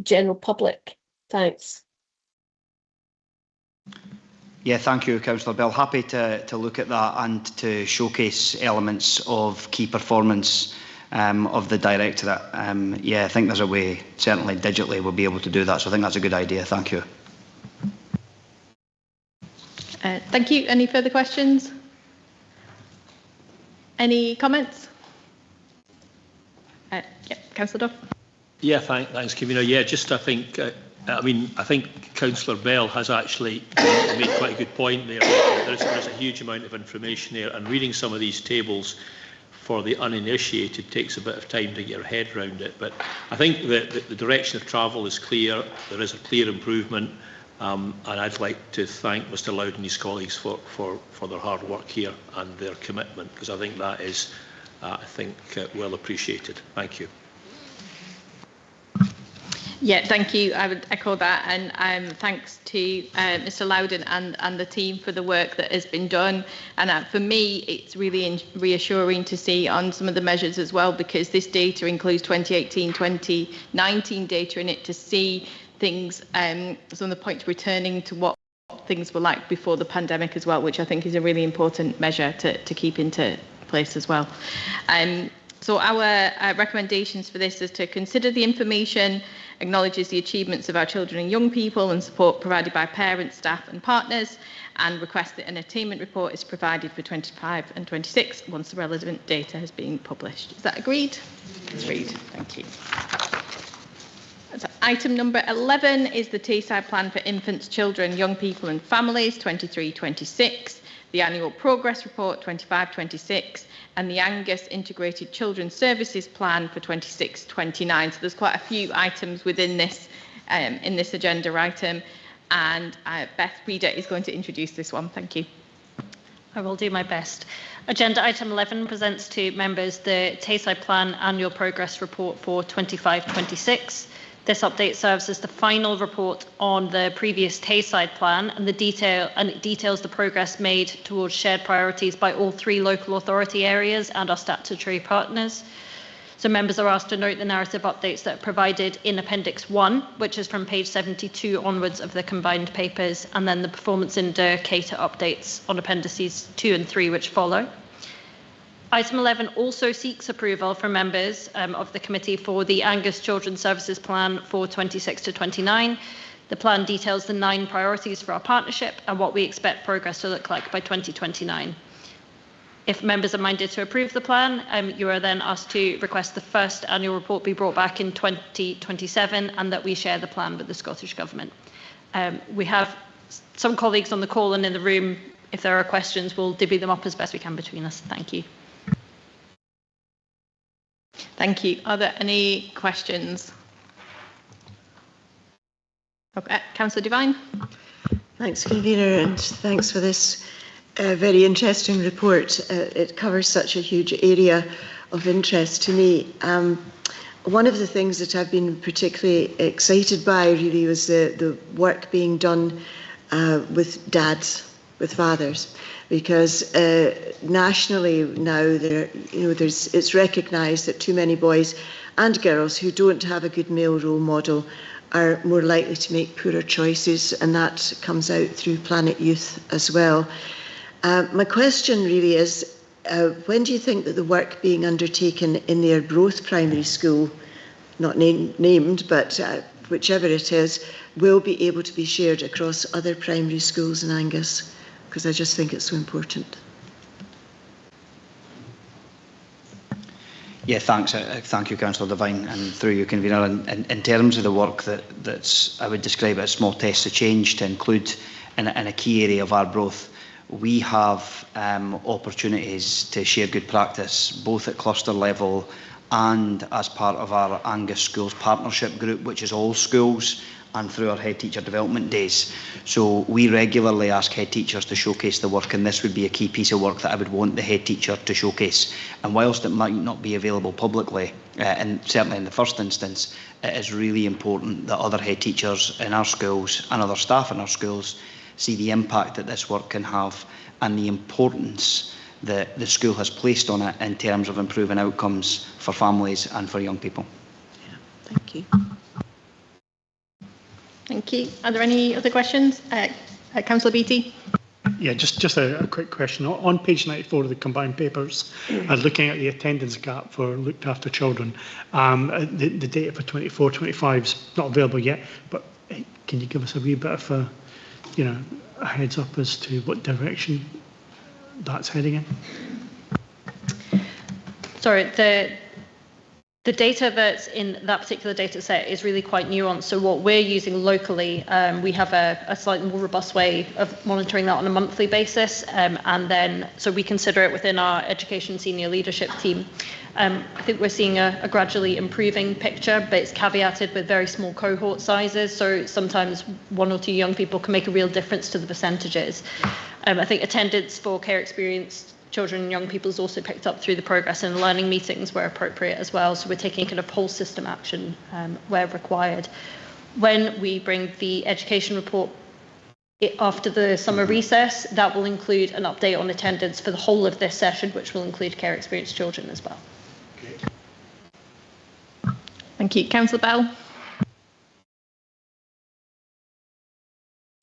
general public. Thanks. Yeah, thank you, Councillor Bell. Happy to look at that and to showcase elements of key performance of the Directorate. Yeah, I think there's a way, certainly digitally, we'll be able to do that. So I think that's a good idea. Thank you. Thank you. Any further questions? Any comments? Yeah, Councillor Duff. Yeah, thanks, Convener. Yeah, just I think Councillor Bell has actually made quite a good point there. There's a huge amount of information there, and reading some of these tables for the uninitiated takes a bit of time to get your head around it. But I think that the direction of travel is clear. There is a clear improvement, and I'd like to thank Mr. Loudon and his colleagues for their hard work here and their commitment, because I think that is, well appreciated. Thank you. Yeah, thank you. I would echo that, and thanks to Mr. Loudon and the team for the work that has been done. And for me, it's really reassuring to see on some of the measures as well, because this data includes 2018-2019 data in it, to see things, some of the points returning to what things were like before the pandemic as well, which I think is a really important measure to keep into place as well. So our recommendations for this is to consider the information acknowledges the achievements of our children and young people and support provided by parents, staff and partners, and request that an attainment report is provided for 25 and 26 once the relevant data has been published. Is that agreed? Agreed. Thank you. So item number 11 is the Tayside Plan for Infants, Children, Young People and Families 23-26, the Annual Progress Report 25-26, and the Angus Integrated Children's Services Plan for 26-29. So there's quite a few items within this in this agenda item, and Beth Reader is going to introduce this one. Thank you. I will do my best. Agenda item 11 presents to members the Tayside Plan Annual Progress Report for 25-26, This update serves as the final report on the previous Tayside plan, and it details the progress made towards shared priorities by all 3 local authority areas and our statutory partners. So members are asked to note the narrative updates that are provided in Appendix 1, which is from page 72 onwards of the combined papers, and then the performance indicator updates on Appendices 2 and 3, which follow. Item 11 also seeks approval from members of the committee for the Angus Children's Services Plan for 26 to 29. The plan details the 9 priorities for our partnership and what we expect progress to look like by 2029. If members are minded to approve the plan, you are then asked to request the first annual report be brought back in 2027 and that we share the plan with the Scottish Government. We have some colleagues on the call and in the room. If there are questions, we'll divvy them up as best we can between us. Thank you. Thank you. Are there any questions? Okay, Councillor Devine. Thanks, Convener, and thanks for this very interesting report. It covers such a huge area of interest to me. One of the things that I've been particularly excited by really was the work being done with dads, with fathers, because nationally now it's recognised that too many boys and girls who don't have a good male role model are more likely to make poorer choices, and that comes out through Planet Youth as well. My question really is, when do you think that the work being undertaken in the Arbroath Primary School, not named, but whichever it is, will be able to be shared across other primary schools in Angus? Because I just think it's so important. Yeah, thanks. Thank you, Councillor Devine, and through you, Convener. In terms of the work that's, I would describe it as small tests to change to include in a key area of Arbroath, we have opportunities to share good practice, both at cluster level and as part of our Angus Schools Partnership Group, which is all schools, and through our head teacher development days. So we regularly ask head teachers to showcase the work, and this would be a key piece of work that I would want the head teacher to showcase. And whilst it might not be available publicly, and certainly in the first instance, it is really important that other head teachers in our schools and other staff in our schools see the impact that this work can have and the importance that the school has placed on it in terms of improving outcomes for families and for young people. Yeah, thank you. Thank you. Are there any other questions? Councillor Beattie. Yeah, just a quick question. On page 94 of the combined papers, looking at the attendance gap for looked after children, the data for 24-25 is not available yet, but can you give us a wee bit of a heads up as to what direction that's heading in? Sorry, the data that's in that particular data set is really quite nuanced. So what we're using locally, we have a slightly more robust way of monitoring that on a monthly basis. And then, so we consider it within our education senior leadership team. I think we're seeing a gradually improving picture, but it's caveated with very small cohort sizes. So sometimes 1 or 2 young people can make a real difference to the percentages. I think attendance for care experienced children and young people is also picked up through the progress and learning meetings where appropriate as well. So we're taking kind of whole system action where required. When we bring the education report after the summer recess, that will include an update on attendance for the whole of this session, which will include care experienced children as well. Thank you. Councillor Bell.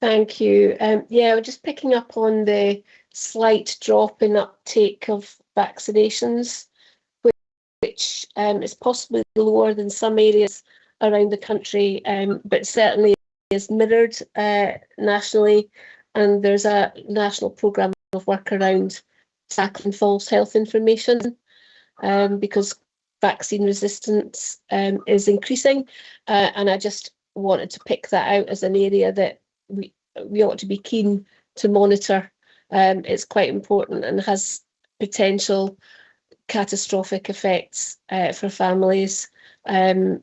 Thank you. Yeah, we're just picking up on the slight drop in uptake of vaccinations, which is possibly lower than some areas around the country, but certainly is mirrored nationally. And there's a national programme of work around tackling false health information because vaccine resistance is increasing. And I just wanted to pick that out as an area that we ought to be keen to monitor. It's quite important and has potential catastrophic effects for families. And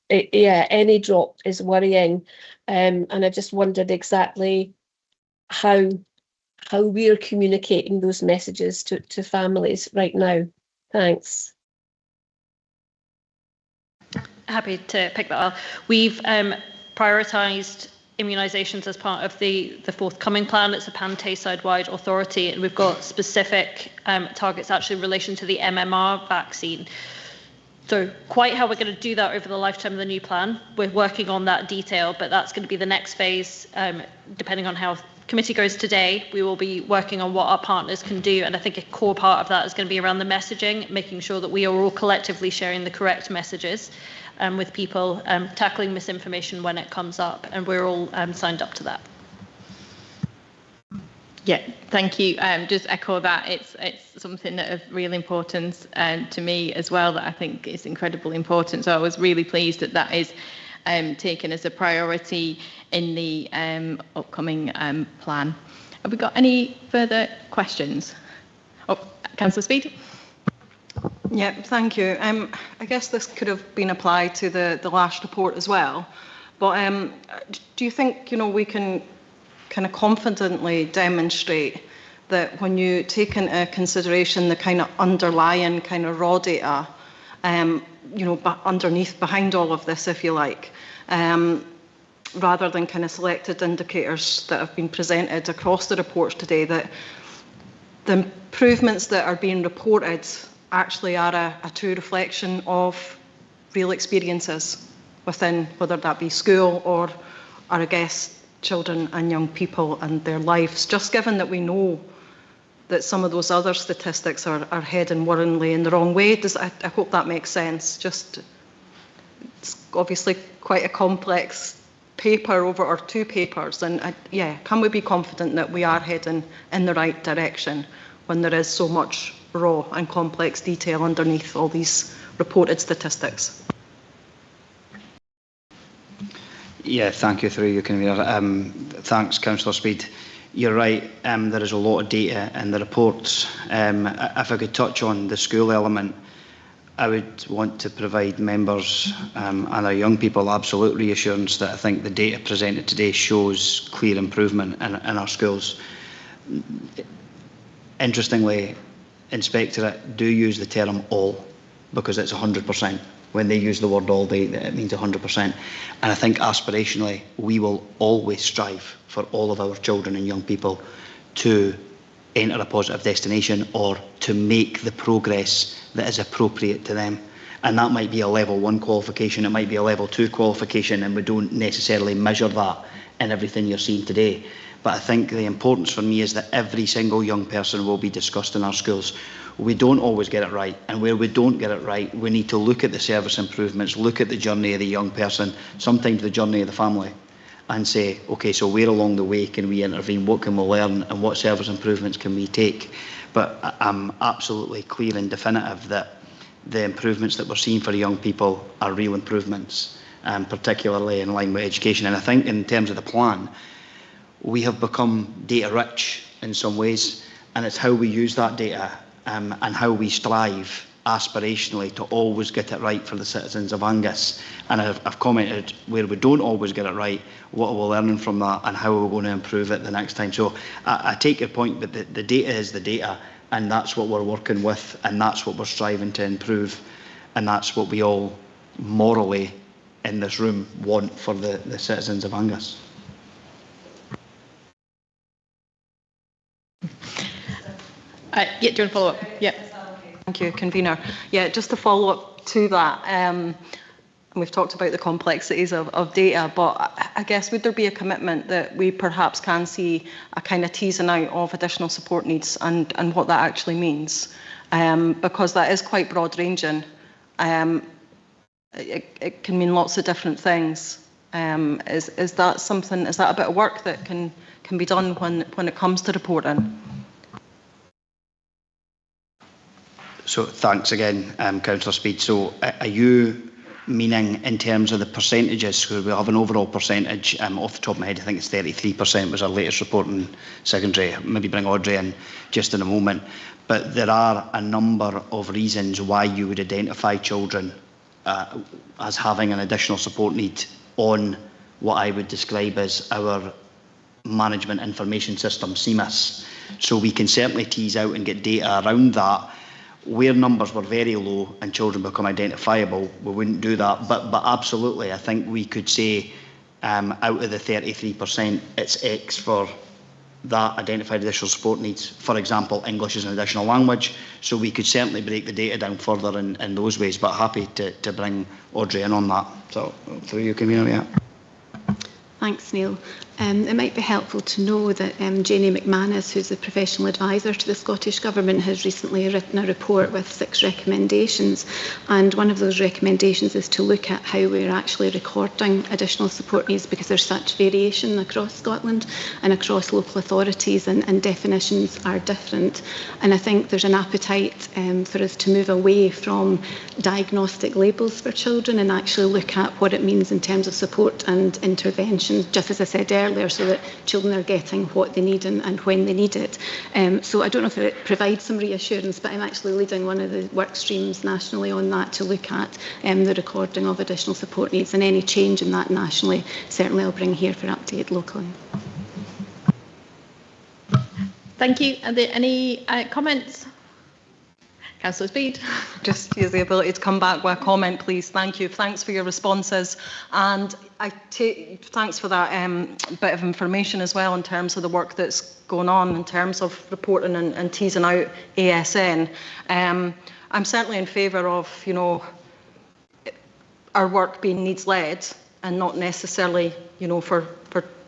any drop is worrying. And I just wondered exactly how we're communicating those messages to families right now. Thanks. Happy to pick that up. We've prioritised immunisations as part of the forthcoming plan. It's a pan-Tayside-wide authority, and we've got specific targets actually in relation to the MMR vaccine. So quite how we're going to do that over the lifetime of the new plan, we're working on that detail, but that's going to be the next phase. Depending on how committee goes today, we will be working on what our partners can do, and I think a core part of that is going to be around the messaging, making sure that we are all collectively sharing the correct messages with people, tackling misinformation when it comes up, and we're all signed up to that. Yeah, thank you. Just echo that. It's something that of real importance to me as well, that I think is incredibly important. So I was really pleased that that is taken as a priority in the upcoming plan. Have we got any further questions? Oh, Councillor Speed. Yeah, thank you. I guess this could have been applied to the last report as well, but do you think, we can kind of confidently demonstrate that when you take into consideration the kind of underlying kind of raw data, underneath, behind all of this, if you like, rather than kind of selected indicators that have been presented across the reports today, that the improvements that are being reported actually are a true reflection of real experiences within, whether that be school or I guess, children and young people and their lives, just given that we know that some of those other statistics are heading worryingly in the wrong way. I hope that makes sense. It's obviously quite a complex paper or two papers, and can we be confident that we are heading in the right direction when there is so much raw and complex detail underneath all these reported statistics? Yeah, thank you, through you, Convener. Thanks, Councillor Speed. You're right, there is a lot of data in the reports. If I could touch on the school element, I would want to provide members and our young people absolute reassurance that I think the data presented today shows clear improvement in our schools. Interestingly, Inspectorate do use the term all because it's 100%. When they use the word all, it means 100%. And I think aspirationally, we will always strive for all of our children and young people to enter a positive destination or to make the progress that is appropriate to them. And that might be a level 1 qualification, it might be a level 2 qualification, and we don't necessarily measure that in everything you're seeing today. But I think the importance for me is that every single young person will be discussed in our schools. We don't always get it right, and where we don't get it right, we need to look at the service improvements, look at the journey of the young person, sometimes the journey of the family, and say, okay, so where along the way can we intervene, what can we learn, and what service improvements can we take? But I'm absolutely clear and definitive that the improvements that we're seeing for young people are real improvements, particularly in line with education. And I think in terms of the plan, we have become data rich in some ways, and it's how we use that data and how we strive aspirationally to always get it right for the citizens of Angus. And I've commented where we don't always get it right, what are we learning from that and how are we going to improve it the next time. So I take your point, but the data is the data, and that's what we're working with, and that's what we're striving to improve, and that's what we all morally in this room want for the citizens of Angus. Do you want to follow up? Yeah. Thank you, Convener. Yeah, just to follow up to that, and we've talked about the complexities of data, but I guess would there be a commitment that we perhaps can see a kind of teasing out of additional support needs and what that actually means? Because that is quite broad ranging. It can mean lots of different things. Is that something, is that a bit of work that can be done when it comes to reporting? So thanks again, Councillor Speed. So are you meaning in terms of the percentages? Because we have an overall percentage, off the top of my head, I think it's 33% was our latest report in secondary. Maybe bring Audrey in just in a moment. But there are a number of reasons why you would identify children as having an additional support need on what I would describe as our management information system, CMIS. So we can certainly tease out and get data around that. where numbers were very low and children become identifiable, we wouldn't do that. But absolutely, I think we could say out of the 33%, it's X for that identified additional support needs. For example, English is an additional language, so we could certainly break the data down further in those ways, but happy to bring Audrey in on that. So through you, Convener, yeah. Thanks, Neil. It might be helpful to know that Janie McManus, who's the professional advisor to the Scottish Government, has recently written a report with 6 recommendations. And one of those recommendations is to look at how we're actually recording additional support needs, because there's such variation across Scotland and across local authorities, and definitions are different. And I think there's an appetite for us to move away from diagnostic labels for children and actually look at what it means in terms of support and intervention, just as I said earlier, so that children are getting what they need and when they need it. So I don't know if it provides some reassurance, but I'm actually leading one of the work streams nationally on that to look at the recording of additional support needs, and any change in that nationally, certainly I'll bring here for update locally. Thank you. Are there any comments? Councillor Speed. Just use the ability to come back with a comment, please. Thank you. Thanks for your responses. And thanks for that bit of information as well in terms of the work that's going on in terms of reporting and teasing out ASN. I'm certainly in favour of, you know, our work being needs-led and not necessarily, you know, for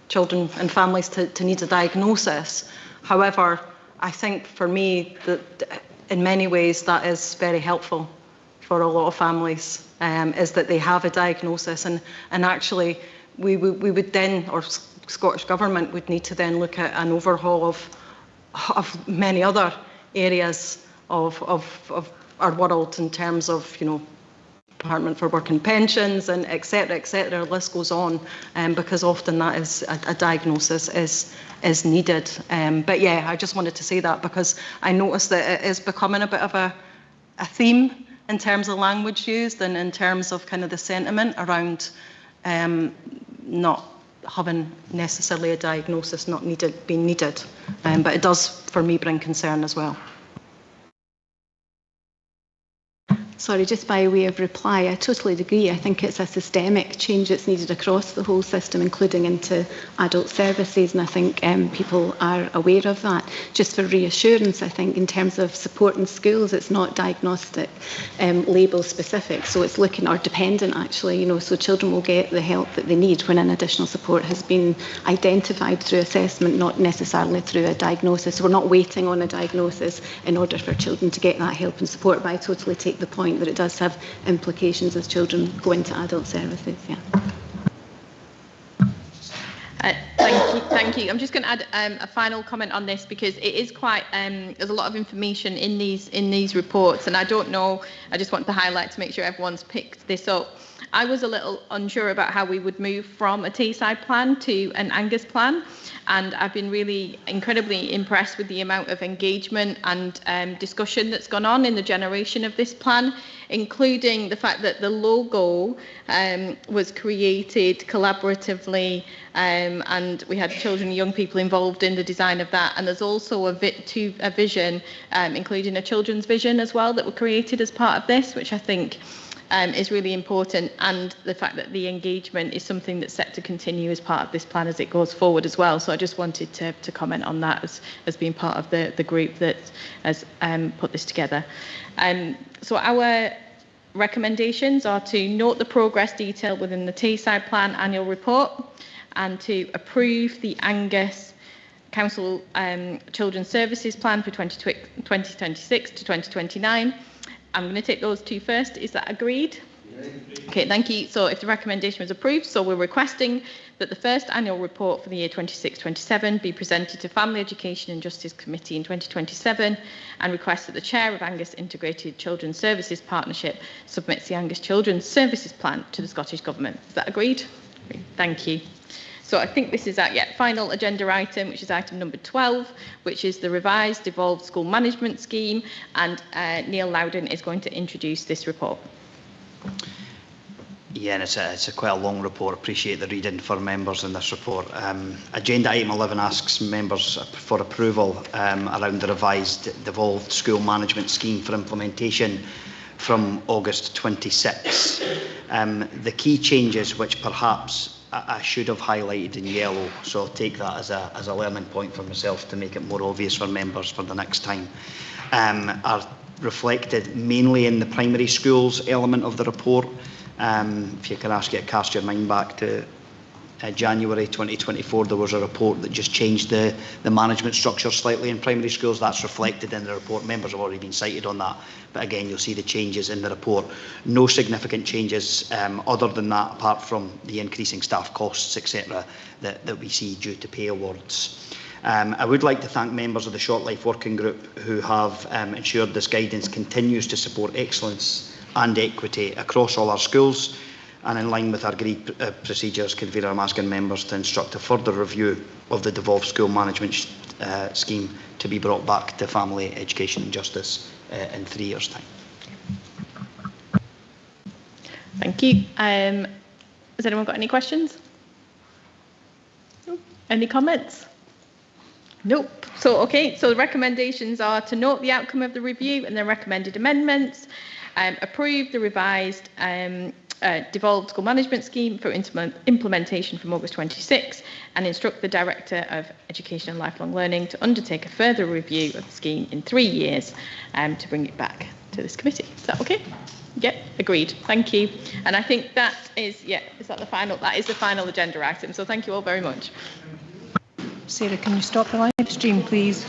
children and families to need a diagnosis. However, I think for me that in many ways that is very helpful for a lot of families, is that they have a diagnosis, and actually we would then, or Scottish Government would need to then look at an overhaul of many other areas of our world in terms of, you know, Department for Work and Pensions and et cetera, the list goes on, because often that is a diagnosis is needed. But yeah, I just wanted to say that because I noticed that it is becoming a bit of a theme in terms of language used and in terms of kind of the sentiment around not having necessarily a diagnosis not being needed. But it does, for me, bring concern as well. Sorry, just by way of reply, I totally agree. I think it's a systemic change that's needed across the whole system, including into adult services, and I think people are aware of that. Just for reassurance, I think in terms of support in schools, it's not diagnostic label specific, so it's looking, or dependent actually, you know, so children will get the help that they need when an additional support has been identified through assessment, not necessarily through a diagnosis. So we're not waiting on a diagnosis in order for children to get that help and support, but I totally take the point that it does have implications as children go into adult services. Yeah. Thank you. I'm just going to add a final comment on this because it is quite. There's a lot of information in these reports, and I don't know. I just want to highlight to make sure everyone's picked this up. I was a little unsure about how we would move from a Teesside plan to an Angus plan, and I've been really incredibly impressed with the amount of engagement and discussion that's gone on in the generation of this plan, including the fact that the logo was created collaboratively, and we had children and young people involved in the design of that. And there's also a vision, including a children's vision as well, that were created as part of this, which I think is really important, and the fact that the engagement is something that's set to continue as part of this plan as it goes forward as well. So I just wanted to comment on that as being part of the group that has put this together. So our recommendations are to note the progress detail within the Teesside Plan annual report, and to approve the Angus Council Children's Services Plan for 2026 to 2029. I'm going to take those two first. Is that agreed? Okay, thank you. So if the recommendation was approved, so we're requesting that the first annual report for the year 26-27 be presented to Family Education and Justice Committee in 2027, and request that the Chair of Angus Integrated Children's Services Partnership submits the Angus Children's Services Plan to the Scottish Government. Is that agreed? Thank you. So I think this is our final agenda item, which is item number 12, which is the revised devolved school management scheme, and Neil Loudon is going to introduce this report. Yeah, and it's a quite a long report. Appreciate the reading for members in this report. Agenda item 11 asks members for approval around the revised devolved school management scheme for implementation from August 26. The key changes, which perhaps I should have highlighted in yellow, so I'll take that as a learning point for myself to make it more obvious for members for the next time, are reflected mainly in the primary schools element of the report. If you can ask you to cast your mind back to January 2024, there was a report that just changed the management structure slightly in primary schools. That's reflected in the report. Members have already been cited on that. But again, you'll see the changes in the report. No significant changes other than that, apart from the increasing staff costs, etc., that we see due to pay awards. I would like to thank members of the Short Life Working Group who have ensured this guidance continues to support excellence and equity across all our schools, and in line with our agreed procedures, Convener, I'm asking members to instruct a further review of the devolved school management scheme to be brought back to Family, Education and Justice in 3 years' time. Thank you. Has anyone got any questions? Any comments? Nope. So, okay, so the recommendations are to note the outcome of the review and the recommended amendments, approve the revised devolved school management scheme for implementation from August 26, and instruct the Director of Education and Lifelong Learning to undertake a further review of the scheme in 3 years to bring it back to this committee. Is that okay? Yep, agreed. Thank you. And I think that is, is that the final? That is the final agenda item. So thank you all very much. Sarah, can you stop the live stream, please?